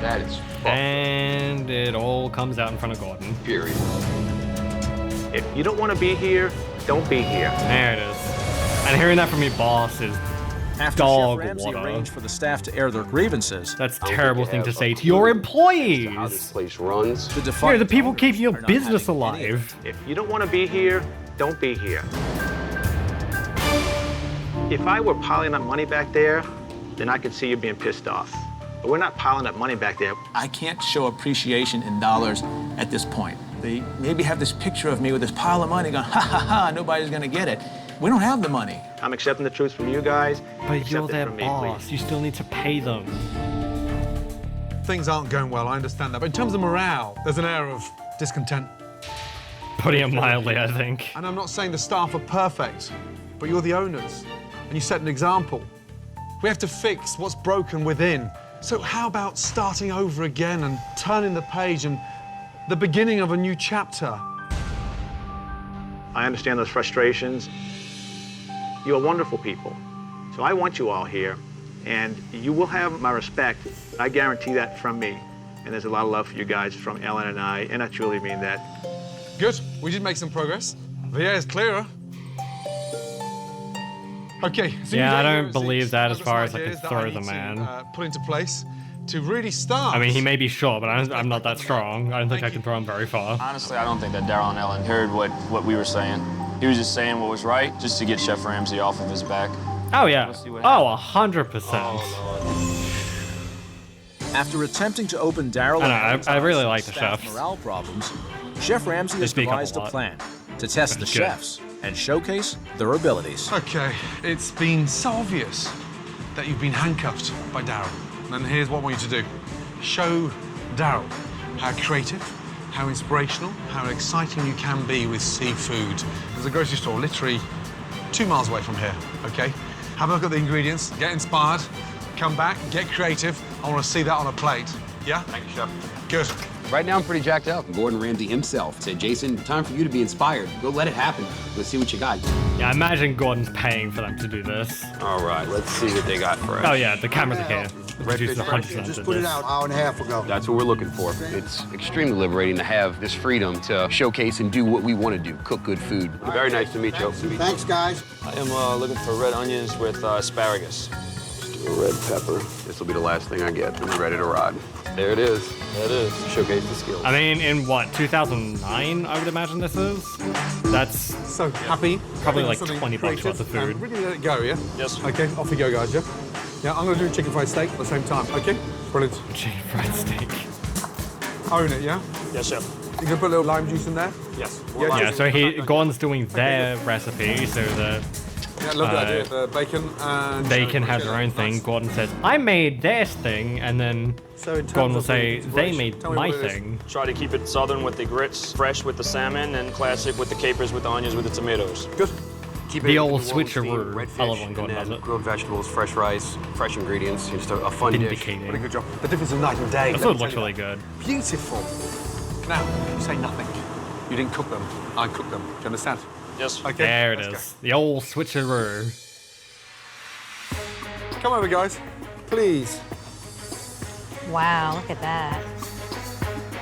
That is And it all comes out in front of Gordon. Period. If you don't want to be here, don't be here. There it is. And hearing that from your boss is After dog Chef Ramsay water. arranged for the staff to air their grievances, That's a terrible thing to say to your employees. How this place runs. You're the people keeping your business alive. If you don't want to be here, don't be here. If I were piling up money back there, then I could see you being pissed off. But we're not piling up money back there. I can't show appreciation in dollars at this point. They maybe have this picture of me with this pile of money going, ha ha ha, nobody's gonna get it. We don't have the money. I'm accepting the truth from you guys. But you're Accept it their from me, boss. please. You still need to pay them. Things aren't going well, I understand that. But in terms of morale, there's an air of discontent. Putting it mildly, I think. And I'm not saying the staff are perfect, but you're the owners, and you set an example. We have to fix what's broken within. So how about starting over again and turning the page and the beginning of a new chapter? I understand those frustrations. You're wonderful people. So I want you all here, and you will have my respect. I guarantee that from me. And there's a lot of love for you guys from Ellen and I truly mean that. Good, we did make some progress. The air is clearer. Okay, so Yeah, I don't believe that as far as I can throw the man. Put into place to really start. I mean, he may be short, but I'm not that strong. I don't think I can throw him very far. Honestly, I don't think that Daryl and Ellen heard what we were saying. He was just saying what was right, just to get Chef Ramsay off of his back. Oh, yeah. Oh, 100%. after attempting to open Daryl I really like the chefs. morale problems, Chef Ramsay has devised a plan to test the chefs and showcase their abilities. Okay, it's been so obvious that you've been handcuffed by Daryl. And here's what I want you to do. Show Daryl how creative, how inspirational, how exciting you can be with seafood. There's a grocery store literally 2 miles away from here, okay? Have a look at the ingredients, get inspired, come back, get creative. I want to see that on a plate. Yeah? Thank you, Chef. Good. Right now, I'm pretty jacked up. Gordon Ramsay himself said, Jason, time for you to be inspired. Go let it happen. Let's see what you got. Yeah, I imagine Gordon's paying for them to do this. All right, let's see what they got for us. Oh yeah, the cameras are here. Redfish 100% Just put it out an hour and a half ago. That's what we're looking for. It's extremely liberating to have this freedom to showcase and do what we want to do, cook good food. Very nice to meet you. Thanks, guys. I am looking for red onions with asparagus. Just do a red pepper. This will be the last thing I get. I'm ready to ride. There it is. There it is. Showcase the skills. I mean, in what, 2009, I would imagine this is? That's so happy. Probably like 20 bucks worth of food. Really let it go, yeah? Yes. Okay, off we go, guys, yeah? Yeah, I'm gonna do chicken fried steak at the same time, okay? Brilliant. Chicken fried steak. Own it, yeah? Yes, chef. You can put a little lime juice in there? Yes. Yeah, so Gordon's doing their recipe, so the Yeah, love that idea. The bacon and... they can have their own thing. Gordon says, I made this thing, and then Gordon will say, they made my thing. Try to keep it southern with the grits, fresh with the salmon, and classic with the capers, with the onions, with the tomatoes. Good. Keep The it old warm with steam, switcheroo. red I love fish, when Gordon and does then it. grilled vegetables, fresh rice, fresh ingredients, just a fun dish. Vindicating. Pretty good job. The difference of night and day. This let me food looks tell you really good. that. Beautiful. Now, you say nothing. You didn't cook them. I cooked them. Do you understand? Yes. Okay. There it let's is. The old switcheroo. go. Come over, guys. Please. Wow, look at that.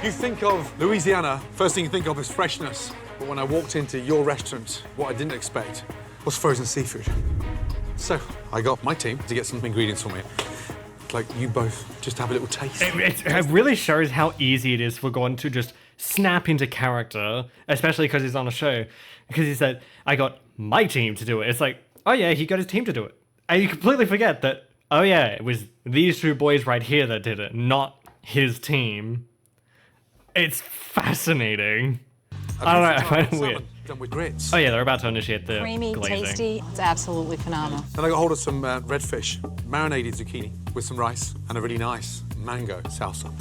You think of Louisiana, first thing you think of is freshness. But when I walked into your restaurant, what I didn't expect was frozen seafood. So I got my team to get some ingredients for me. Like you both just have a little taste. It really shows how easy it is for Gordon to just snap into character, especially because he's on a show. Because he said, I got my team to do it. It's like, oh yeah, he got his team to do it. And you completely forget that, oh yeah, it was these two boys right here that did it, not his team. It's fascinating. I don't know, I find it weird. Done with grits. Oh yeah, they're about to initiate the Creamy, glazing. tasty, it's absolutely phenomenal. Then I got hold of some redfish, marinated zucchini with some rice and a really nice mango salsa.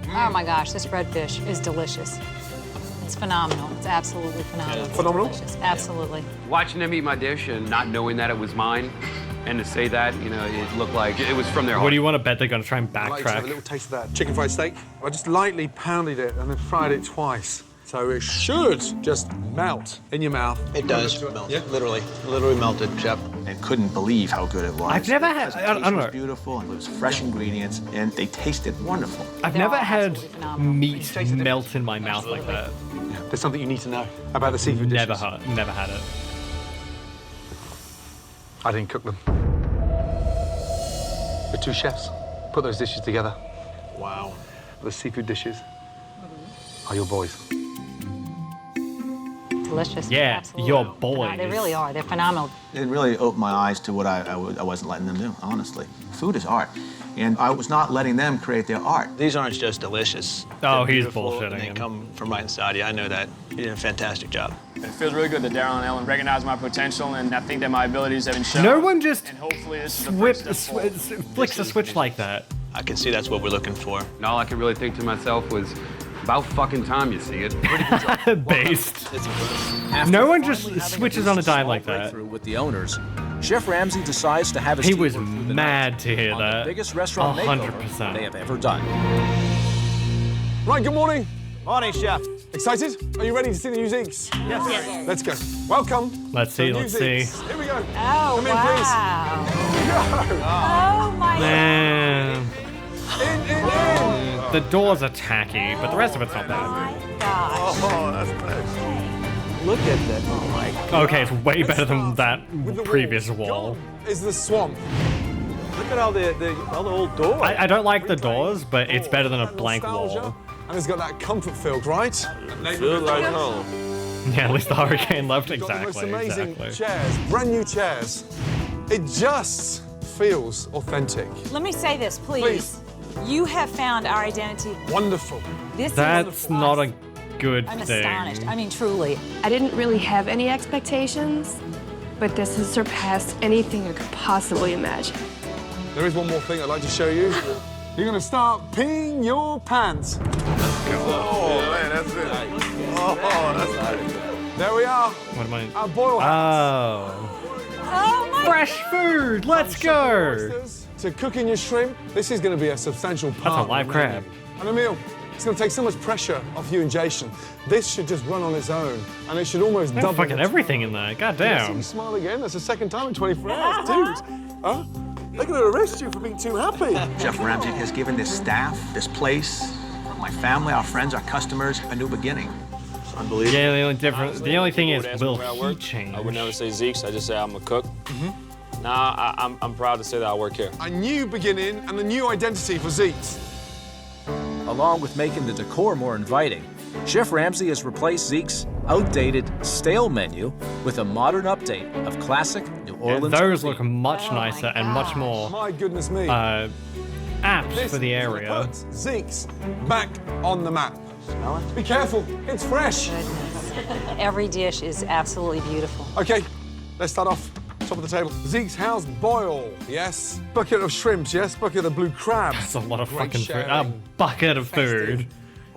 Oh my gosh, this redfish is delicious. It's phenomenal. It's absolutely phenomenal. It's Phenomenal? delicious. Absolutely. Watching them eat my dish and not knowing that it was mine, and to say that, you know, it looked like it was from their heart. What do you want to bet they're going to try and I'd like to have a backtrack? little taste of that chicken fried steak. I just lightly pounded it and then fried it twice. So it should just melt in your mouth. It does melt. Yeah, literally melted, Chef. And couldn't believe how good it was. I've never had. I don't know. Beautiful, and it was fresh ingredients, and they tasted wonderful. I've never had meat melt in my mouth like that. Yeah, there's something you need to know about the seafood dishes. Never had it. I didn't cook them. The two chefs put those dishes together. Wow. The seafood dishes are your boys. Delicious. Yeah, Absolutely. your boys. They really are. They're phenomenal. It really opened my eyes to what I wasn't letting them do, honestly. Food is art, and I was not letting them create their art. These aren't just delicious. Oh, They're he's beautiful, bullshitting and They him. come from right inside you. I know that. You did a fantastic job. It feels really good that Daryl and Ellen recognize my potential, and I think that my abilities have been shown. No one just and hopefully this is the first step forward. flicks a switch like that. I can see that's what we're looking for. And all I could really think to myself was, about fucking time you see it. Based. After No one finally just having switches a on a dime small like that. breakthrough with the owners, Chef Ramsay decides to have his He team was work through the mad night to hear on that. the biggest restaurant makeover 100%. they have ever done. Right, good morning. Morning, Chef. Excited? Are you ready to see the new Zeeks? Yes. Let's go. Welcome. Let's to see, the new let's see. Zeeks. Here we go. Oh, Come in, wow. please. Oh, my Man. In. The doors are tacky, but the rest of it's not bad. Oh, that's nice. Look at that. Oh, my God. Okay, it's way better than that With the previous walls. wall. Gone is the swamp. Look at all the old doors. I don't like the doors, but it's better than a blank Nostalgia, wall. And it's got that comfort feel, right? Feel like home. Yeah, at least the hurricane left. Got the most Exactly, amazing exactly. chairs, brand new chairs. It just feels authentic. Let me say this, please. You have found our identity. Wonderful. This That's is not a good I'm thing. astonished. I mean, truly. I didn't really have any expectations, but this has surpassed anything I could possibly imagine. There is one more thing I'd like to show you. You're gonna start peeing your pants. Oh, man, that's it. Oh, that's nice. There we are. What am I? Our boil hats. Oh, my Fresh food. Let's go. Oysters to cooking your shrimp. This is going to be a substantial part. That's a live of the menu. crab. And Emil, it's going to take so much pressure off you and Jason. This should just run on its own, and it should almost There's double. fucking the everything in there. God time. See damn. you smile again. That's the second time in 24 hours, dude. Huh? They're going to arrest you for being too happy. Chef Ramsay has given this staff, this place, my family, our friends, our customers, a new beginning. It's unbelievable. Yeah, the only thing is, Ask me will where I he work, change? I would never say Zeke's. I just say I'm a cook. Nah, I'm proud to say that I work here. A new beginning and a new identity for Zeke's. Along with making the decor more inviting, Chef Ramsay has replaced Zeke's outdated, stale menu with a modern update of classic New Yeah, Orleans those cuisine. look much nicer and much more My goodness me. apt This for the is gonna area. put Zeke's back on the map. Be careful, it's fresh. Every dish is absolutely beautiful. Okay, let's start off. Top of the table. Zeke's house boil, yes. Bucket of shrimps, yes. Bucket of blue crabs. That's a lot of Great fucking food. A sharing. bucket of Festive. food.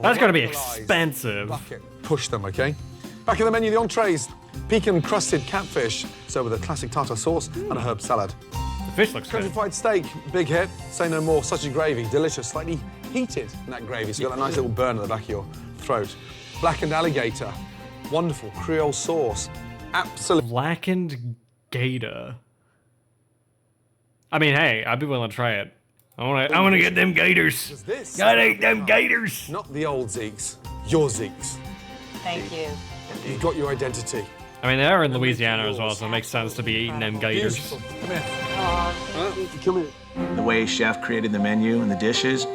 That's gotta be Localized expensive. Bucket. Push them, okay? Back in the menu, the entrees. Pecan crusted catfish, served with a classic tartar sauce and a herb salad. The fish looks Country good. fried steak, big hit. Say no more. Sausage gravy, delicious, slightly heated in that gravy, so you've got a nice little burn at the back of your throat. Blackened alligator, wonderful Creole sauce. Absolutely. Blackened gator. I mean, hey, I'd be willing to try it. I wanna get them gators. This Gotta eat them gators. Not the old Zeke's, your Zeke's. Thank you. You've got your identity. I mean, they're in Louisiana as well, so it makes sense to be eating them gators. Beautiful. Come here. Come here. The way Chef created the menu and the dishes,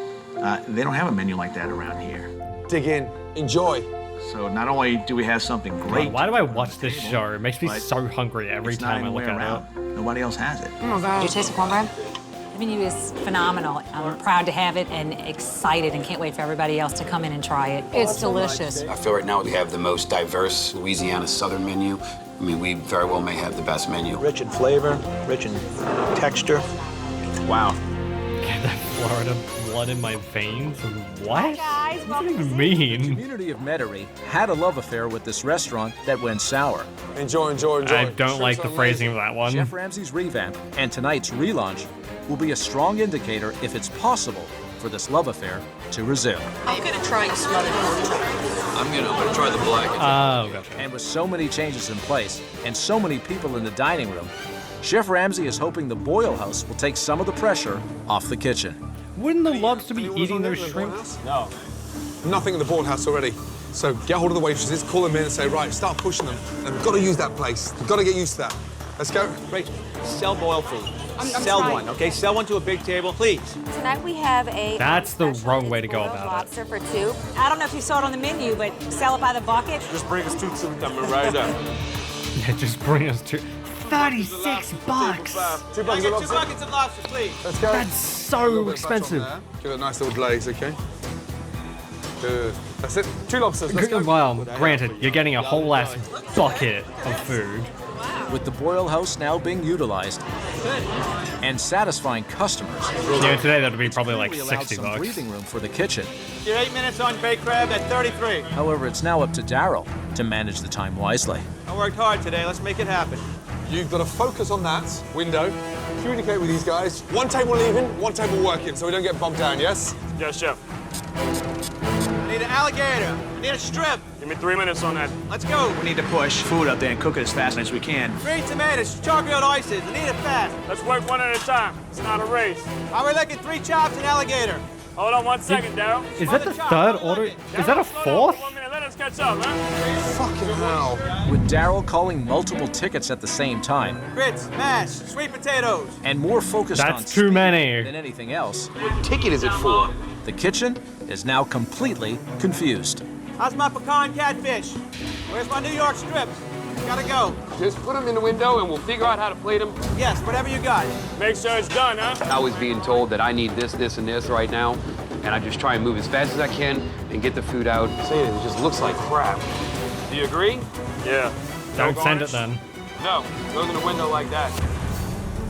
they don't have a menu like that around here. Dig in. Enjoy. So not only do we have something great, Why do I watch this show? It makes me but so hungry every it's not time I look anywhere at it. around. Nobody else has it. Did you taste the cornbread? The menu is phenomenal. I'm proud to have it and excited and can't wait for everybody else to come in and try it. It's delicious. I feel right now we have the most diverse Louisiana Southern menu. I mean, we very well may have the best menu. Rich in flavor, rich in texture. Wow. Get that Florida blood in my veins? What? Guys, What does welcome it to even The mean? community of Metairie had a love affair with this restaurant that went sour. Enjoy, enjoy, enjoy. I don't like the Shrimps are phrasing of amazing. that one. Chef Ramsay's revamp and tonight's relaunch will be a strong indicator if it's possible for this love affair to resume. I'm gonna try smothered pork chop. I'm gonna try the black. Oh, gotcha. And with so many changes in place and so many people in the dining room, Chef Ramsay is hoping the boil house will take some of the pressure off the kitchen. Wouldn't the lobster be eating those shrimp? No. Nothing in the boil house already. So get hold of the waitresses, call them in and say, right, start pushing them. And we've got to use that place. We've got to get used to that. Let's go. Rachel, sell boiled food. I'm Sell trying. one, okay? Sell one to a big table, please. Tonight we have a That's the wrong way to go about lobster for two. I don't know if you saw it on the menu, but sell it by the bucket. Just bring us 2 coming right up. it. Yeah, just bring us to 36 bucks. 2 buckets of Can I get 2 lobster. buckets of lobster, please? Let's go. That's so expensive. Give it a nice little glaze, okay? Good. That's it. 2 lobsters. Let's go. Well, granted, you're getting a whole ass bucket of food. With the boil house now being utilized and satisfying customers, Yeah, today that would be probably like we allowed 60 some bucks. breathing room for the kitchen. You're 8 minutes on baked crab at 33. However, it's now up to Daryl to manage the time wisely. I worked hard today. Let's make it happen. You've got to focus on that window. Communicate with these guys. 1 table leaving, 1 table working, so we don't get bumped down, yes? Yes, chef. I need an alligator. I need a strip. Give me 3 minutes on that. Let's go. We need to push food up there and cook it as fast as we can. 3 tomatoes, chocolate ices. I need it fast. Let's work one at a time. It's not a race. All right, we're looking 3 chops and alligator. Hold on 1 second, Daryl. Is that the third order? Is that a fourth? 1 minute, let us catch up, man. Fucking hell. With Daryl calling multiple tickets at the same time Grits, mash, sweet potatoes. and more focused on That's too many. than anything else, What ticket is it for? the kitchen is now completely confused. How's my pecan catfish? Where's my New York strips? Gotta go. Just put them in the window and we'll figure out how to plate them. Yes, whatever you got. Make sure it's done, huh? I was being told that I need this, this, and this right now, and I just try and move as fast as I can and get the food out. Saying it just looks like crap. Do you agree? Yeah. Don't send it then. No, goes in the window like that.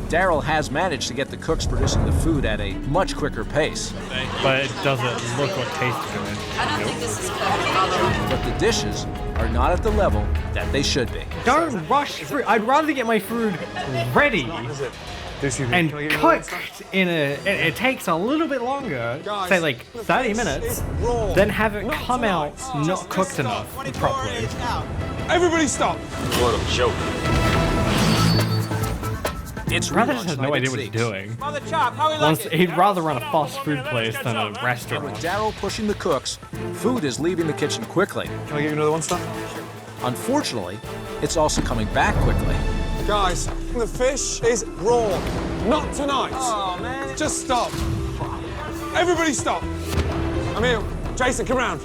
Daryl has managed to get the cooks producing the food at a much quicker pace, But it doesn't look or taste good. I don't think this is cooked. but the dishes are not at the level that they should be. Don't rush through. I'd rather get my food ready and cooked in a. It takes a little bit longer, say like 30 minutes, than have it come out not cooked enough properly. Everybody stop. What a joke. It's Rather relaunch has night no at idea what he's Zeke's. doing. Mother chop, how we looking? He'd rather run a fast food place than a And with restaurant. Daryl pushing the cooks, food is leaving the kitchen quickly. Can I give you another one, sir? Unfortunately, it's also coming back quickly. Guys, the fish is raw. Not tonight. Oh, man. Just stop. Everybody stop. I'm here. Jason, come round.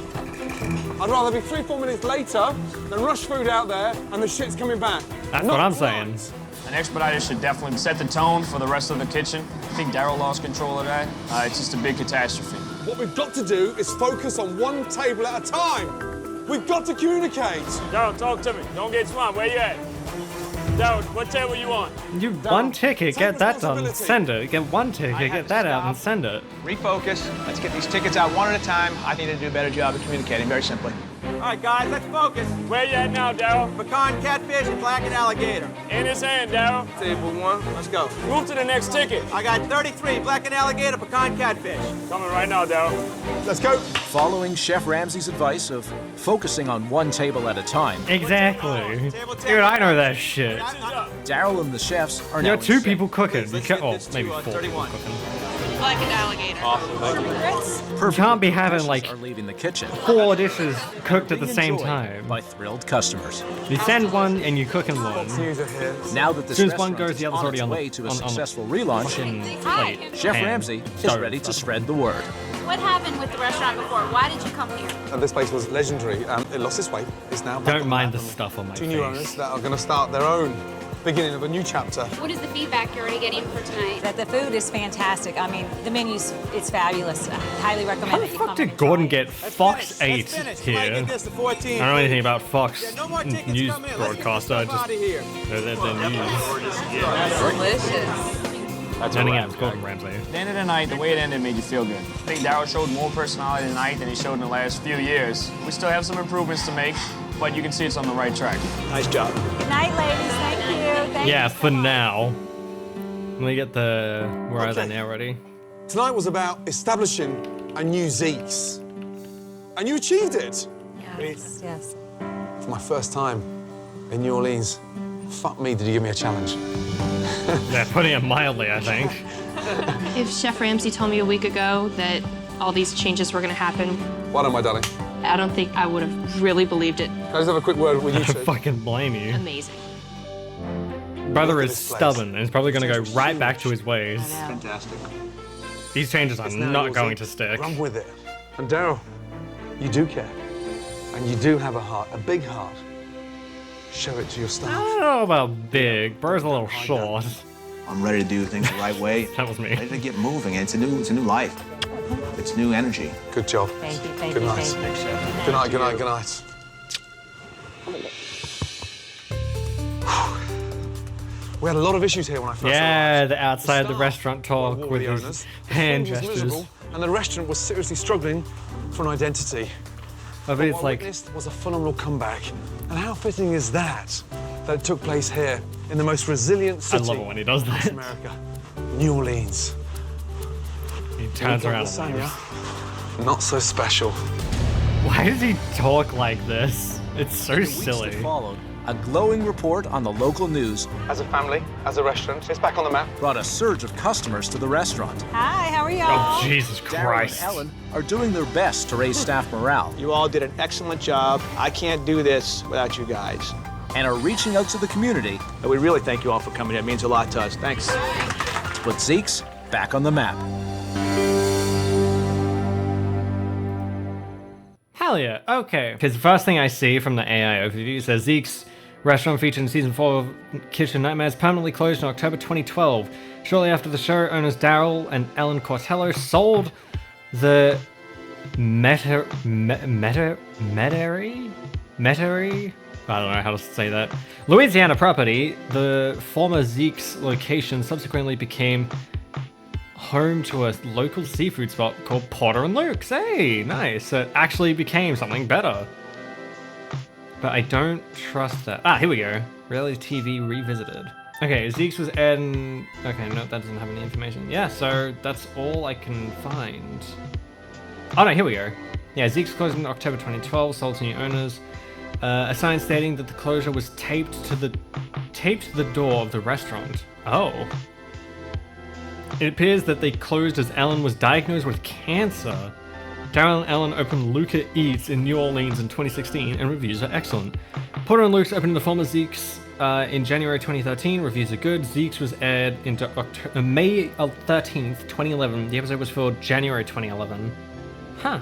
I'd rather be 3-4 minutes later than rush food out there and the shit's coming back. That's Not what I'm tonight. saying. An expediter should definitely set the tone for the rest of the kitchen. I think Daryl lost control of that. It's just a big catastrophe. What we've got to do is focus on 1 table at a time. We've got to communicate. Daryl, talk to me. Don't get smart. Where you at? Daryl, what table you on? You one ticket, get that done, send it. Get one ticket, get that out, and send it. Refocus. Let's get these tickets out one at a time. I need to do a better job of communicating, very simply. All right, guys, let's focus. Where you at now, Daryl? Pecan catfish and blackened alligator. In his hand, Daryl. Table 1. Let's go. Move to the next ticket. I got 33 blackened alligator, pecan catfish. Coming right now, Daryl. Let's go. Following Chef Ramsay's advice of focusing on 1 table at a time, Exactly. Dude, I know that shit. Daryl and the chefs are There now are 2 in sync. people cooking. You can't, oh, maybe 4 people cooking. Blackened alligator. Grits. You can't be having dishes like are leaving the kitchen 4 dishes cooked at the same enjoyed time. by thrilled customers. You send one and you cook in one. Now that this As soon as one restaurant goes, is the other's on already its on way the to a on successful the relaunch, fucking Hi. plate. Chef pan, Ramsay is stove, ready to stuff. spread the word. What happened with the restaurant before? Why did you come here? This place was legendary. It lost its way. It's now back Don't on mind the the map. stuff on my 2 new face. owners that are going to start their own beginning of a new chapter. What is the feedback you're already getting for tonight? That the food is fantastic. I mean, the menu's it's fabulous. I highly recommend How the that you fuck come did in and Gordon try it. get Fox 8 here? I don't know anything about Fox news broadcaster. I just know that they're news. Delicious. That's Turning a out wrap, it's Gordon Ramsay. At the end of the night, the way it ended made you feel good. I think Daryl showed more personality tonight than he showed in the last few years. We still have some improvements to make, but you can see it's on the right track. Nice job. Good night, ladies. Thank you. Thank Yeah, you for so much. now. Let me get the... Where are they now, ready? Tonight was about establishing a new Zeke's. And you achieved it. Yes, yes. For my first time in New Orleans, fuck me, did you give me a challenge? Yeah, putting it mildly, I think. If Chef Ramsay told me a week ago that all these changes were going to happen, Well done, my darling. I don't think I would have really believed it. Can I just have a quick word with you I two? fucking blame you. Amazing. Brother is stubborn and is probably going to go right back to his ways. Fantastic. These changes are It's now not yours, going Zeke. to stick. Run with it. And Daryl, you do care. And you do have a heart, a big heart. Show it to your I staff. don't know about big. Bro's a little short. I'm ready to do things the right way. That was me. Ready to get moving. It's a new life. It's new energy. Good job. Thank you, thank Good you, night. thank you. Good night, good night, good night. We had a lot of issues here when I first Yeah, arrived. the outside the staff restaurant talk were with the his owners, the hand food was gestures. miserable, and the restaurant was seriously struggling for an identity. But What it's I like, witnessed was a phenomenal comeback. And how fitting is that it took place here in the most resilient I city love it when he does across that. America, New Orleans. He turns Your around lasagna, and leaves. not so special. Why does he talk like this? It's so In the weeks silly. that followed, a glowing report on the local news As a family, as a restaurant, it's back on the map. brought a surge of customers to the restaurant. Hi, how are y'all? Oh, Jesus Darren Christ. and Ellen are doing their best to raise staff morale You all did an excellent job. I can't do this without you guys. and are reaching out to the community And we really thank you all for coming here. It means a lot to us. Thanks. to put Zeke's back on the map. Hell yeah, okay. Because the first thing I see from the AI overview says Zeke's restaurant featured in season 4 of Kitchen Nightmares permanently closed in October 2012. Shortly after the show, owners Daryl and Ellen Cortello sold the Metairie? I don't know how to say that. Louisiana property. The former Zeke's location subsequently became home to a local seafood spot called Porter and Luke's. Hey, nice. It actually became something better. But I don't trust that. Ah, here we go. Reality TV revisited. Okay, Zeke's was aired in... Okay, no, that doesn't have any information. Yeah, so that's all I can find. Oh no, here we go. Yeah, Zeke's closed in October 2012, sold to new owners. A sign stating that the closure was taped to the door of the restaurant. Oh. It appears that they closed as Ellen was diagnosed with cancer. Daryl and Ellen opened Luca Eats in New Orleans in 2016, and reviews are excellent. Porter and Luke's opened in the former Zeke's in January 2013. Reviews are good. Zeke's was aired into May 13th, 2011. The episode was filmed January 2011. Huh.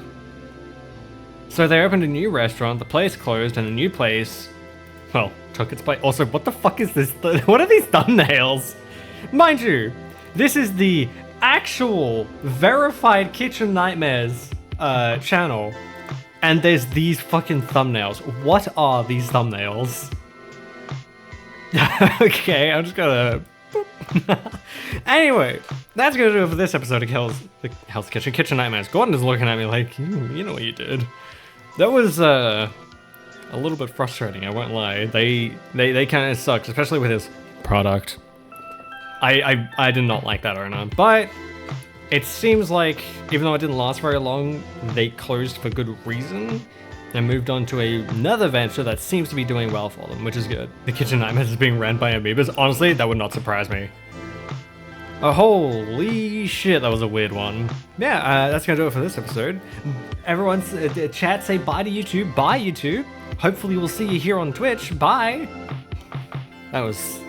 So they opened a new restaurant, the place closed, and the new place, well, took its place. Also, what the fuck is this? What are these thumbnails? Mind you, this is the actual verified Kitchen Nightmares channel, and there's these fucking thumbnails. What are these thumbnails? Okay, I'm just gonna... Anyway, that's gonna do it for this episode of Hell's Kitchen, Kitchen Nightmares. Gordon is looking at me like, you know what you did. That was a little bit frustrating, I won't lie. They kind of sucked, especially with his product. I did not like that owner, but it seems like, even though it didn't last very long, they closed for good reason and moved on to another venture that seems to be doing well for them, which is good. The Kitchen Nightmares is being ran by amoebas. Honestly, that would not surprise me. Oh, holy shit, that was a weird one. Yeah, that's gonna do it for this episode. Everyone's chat, say bye to YouTube. Bye, YouTube. Hopefully we'll see you here on Twitch. Bye. That was...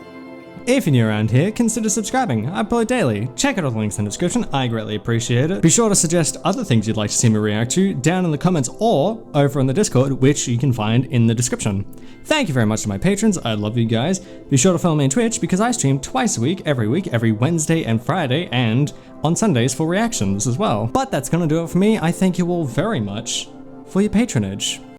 If you're new around here, consider subscribing. I upload daily. Check out all the links in the description. I greatly appreciate it. Be sure to suggest other things you'd like to see me react to down in the comments or over on the Discord, which you can find in the description. Thank you very much to my patrons. I love you guys. Be sure to follow me on Twitch because I stream twice a week, every Wednesday and Friday, and on Sundays for reactions as well. But that's gonna do it for me. I thank you all very much for your patronage.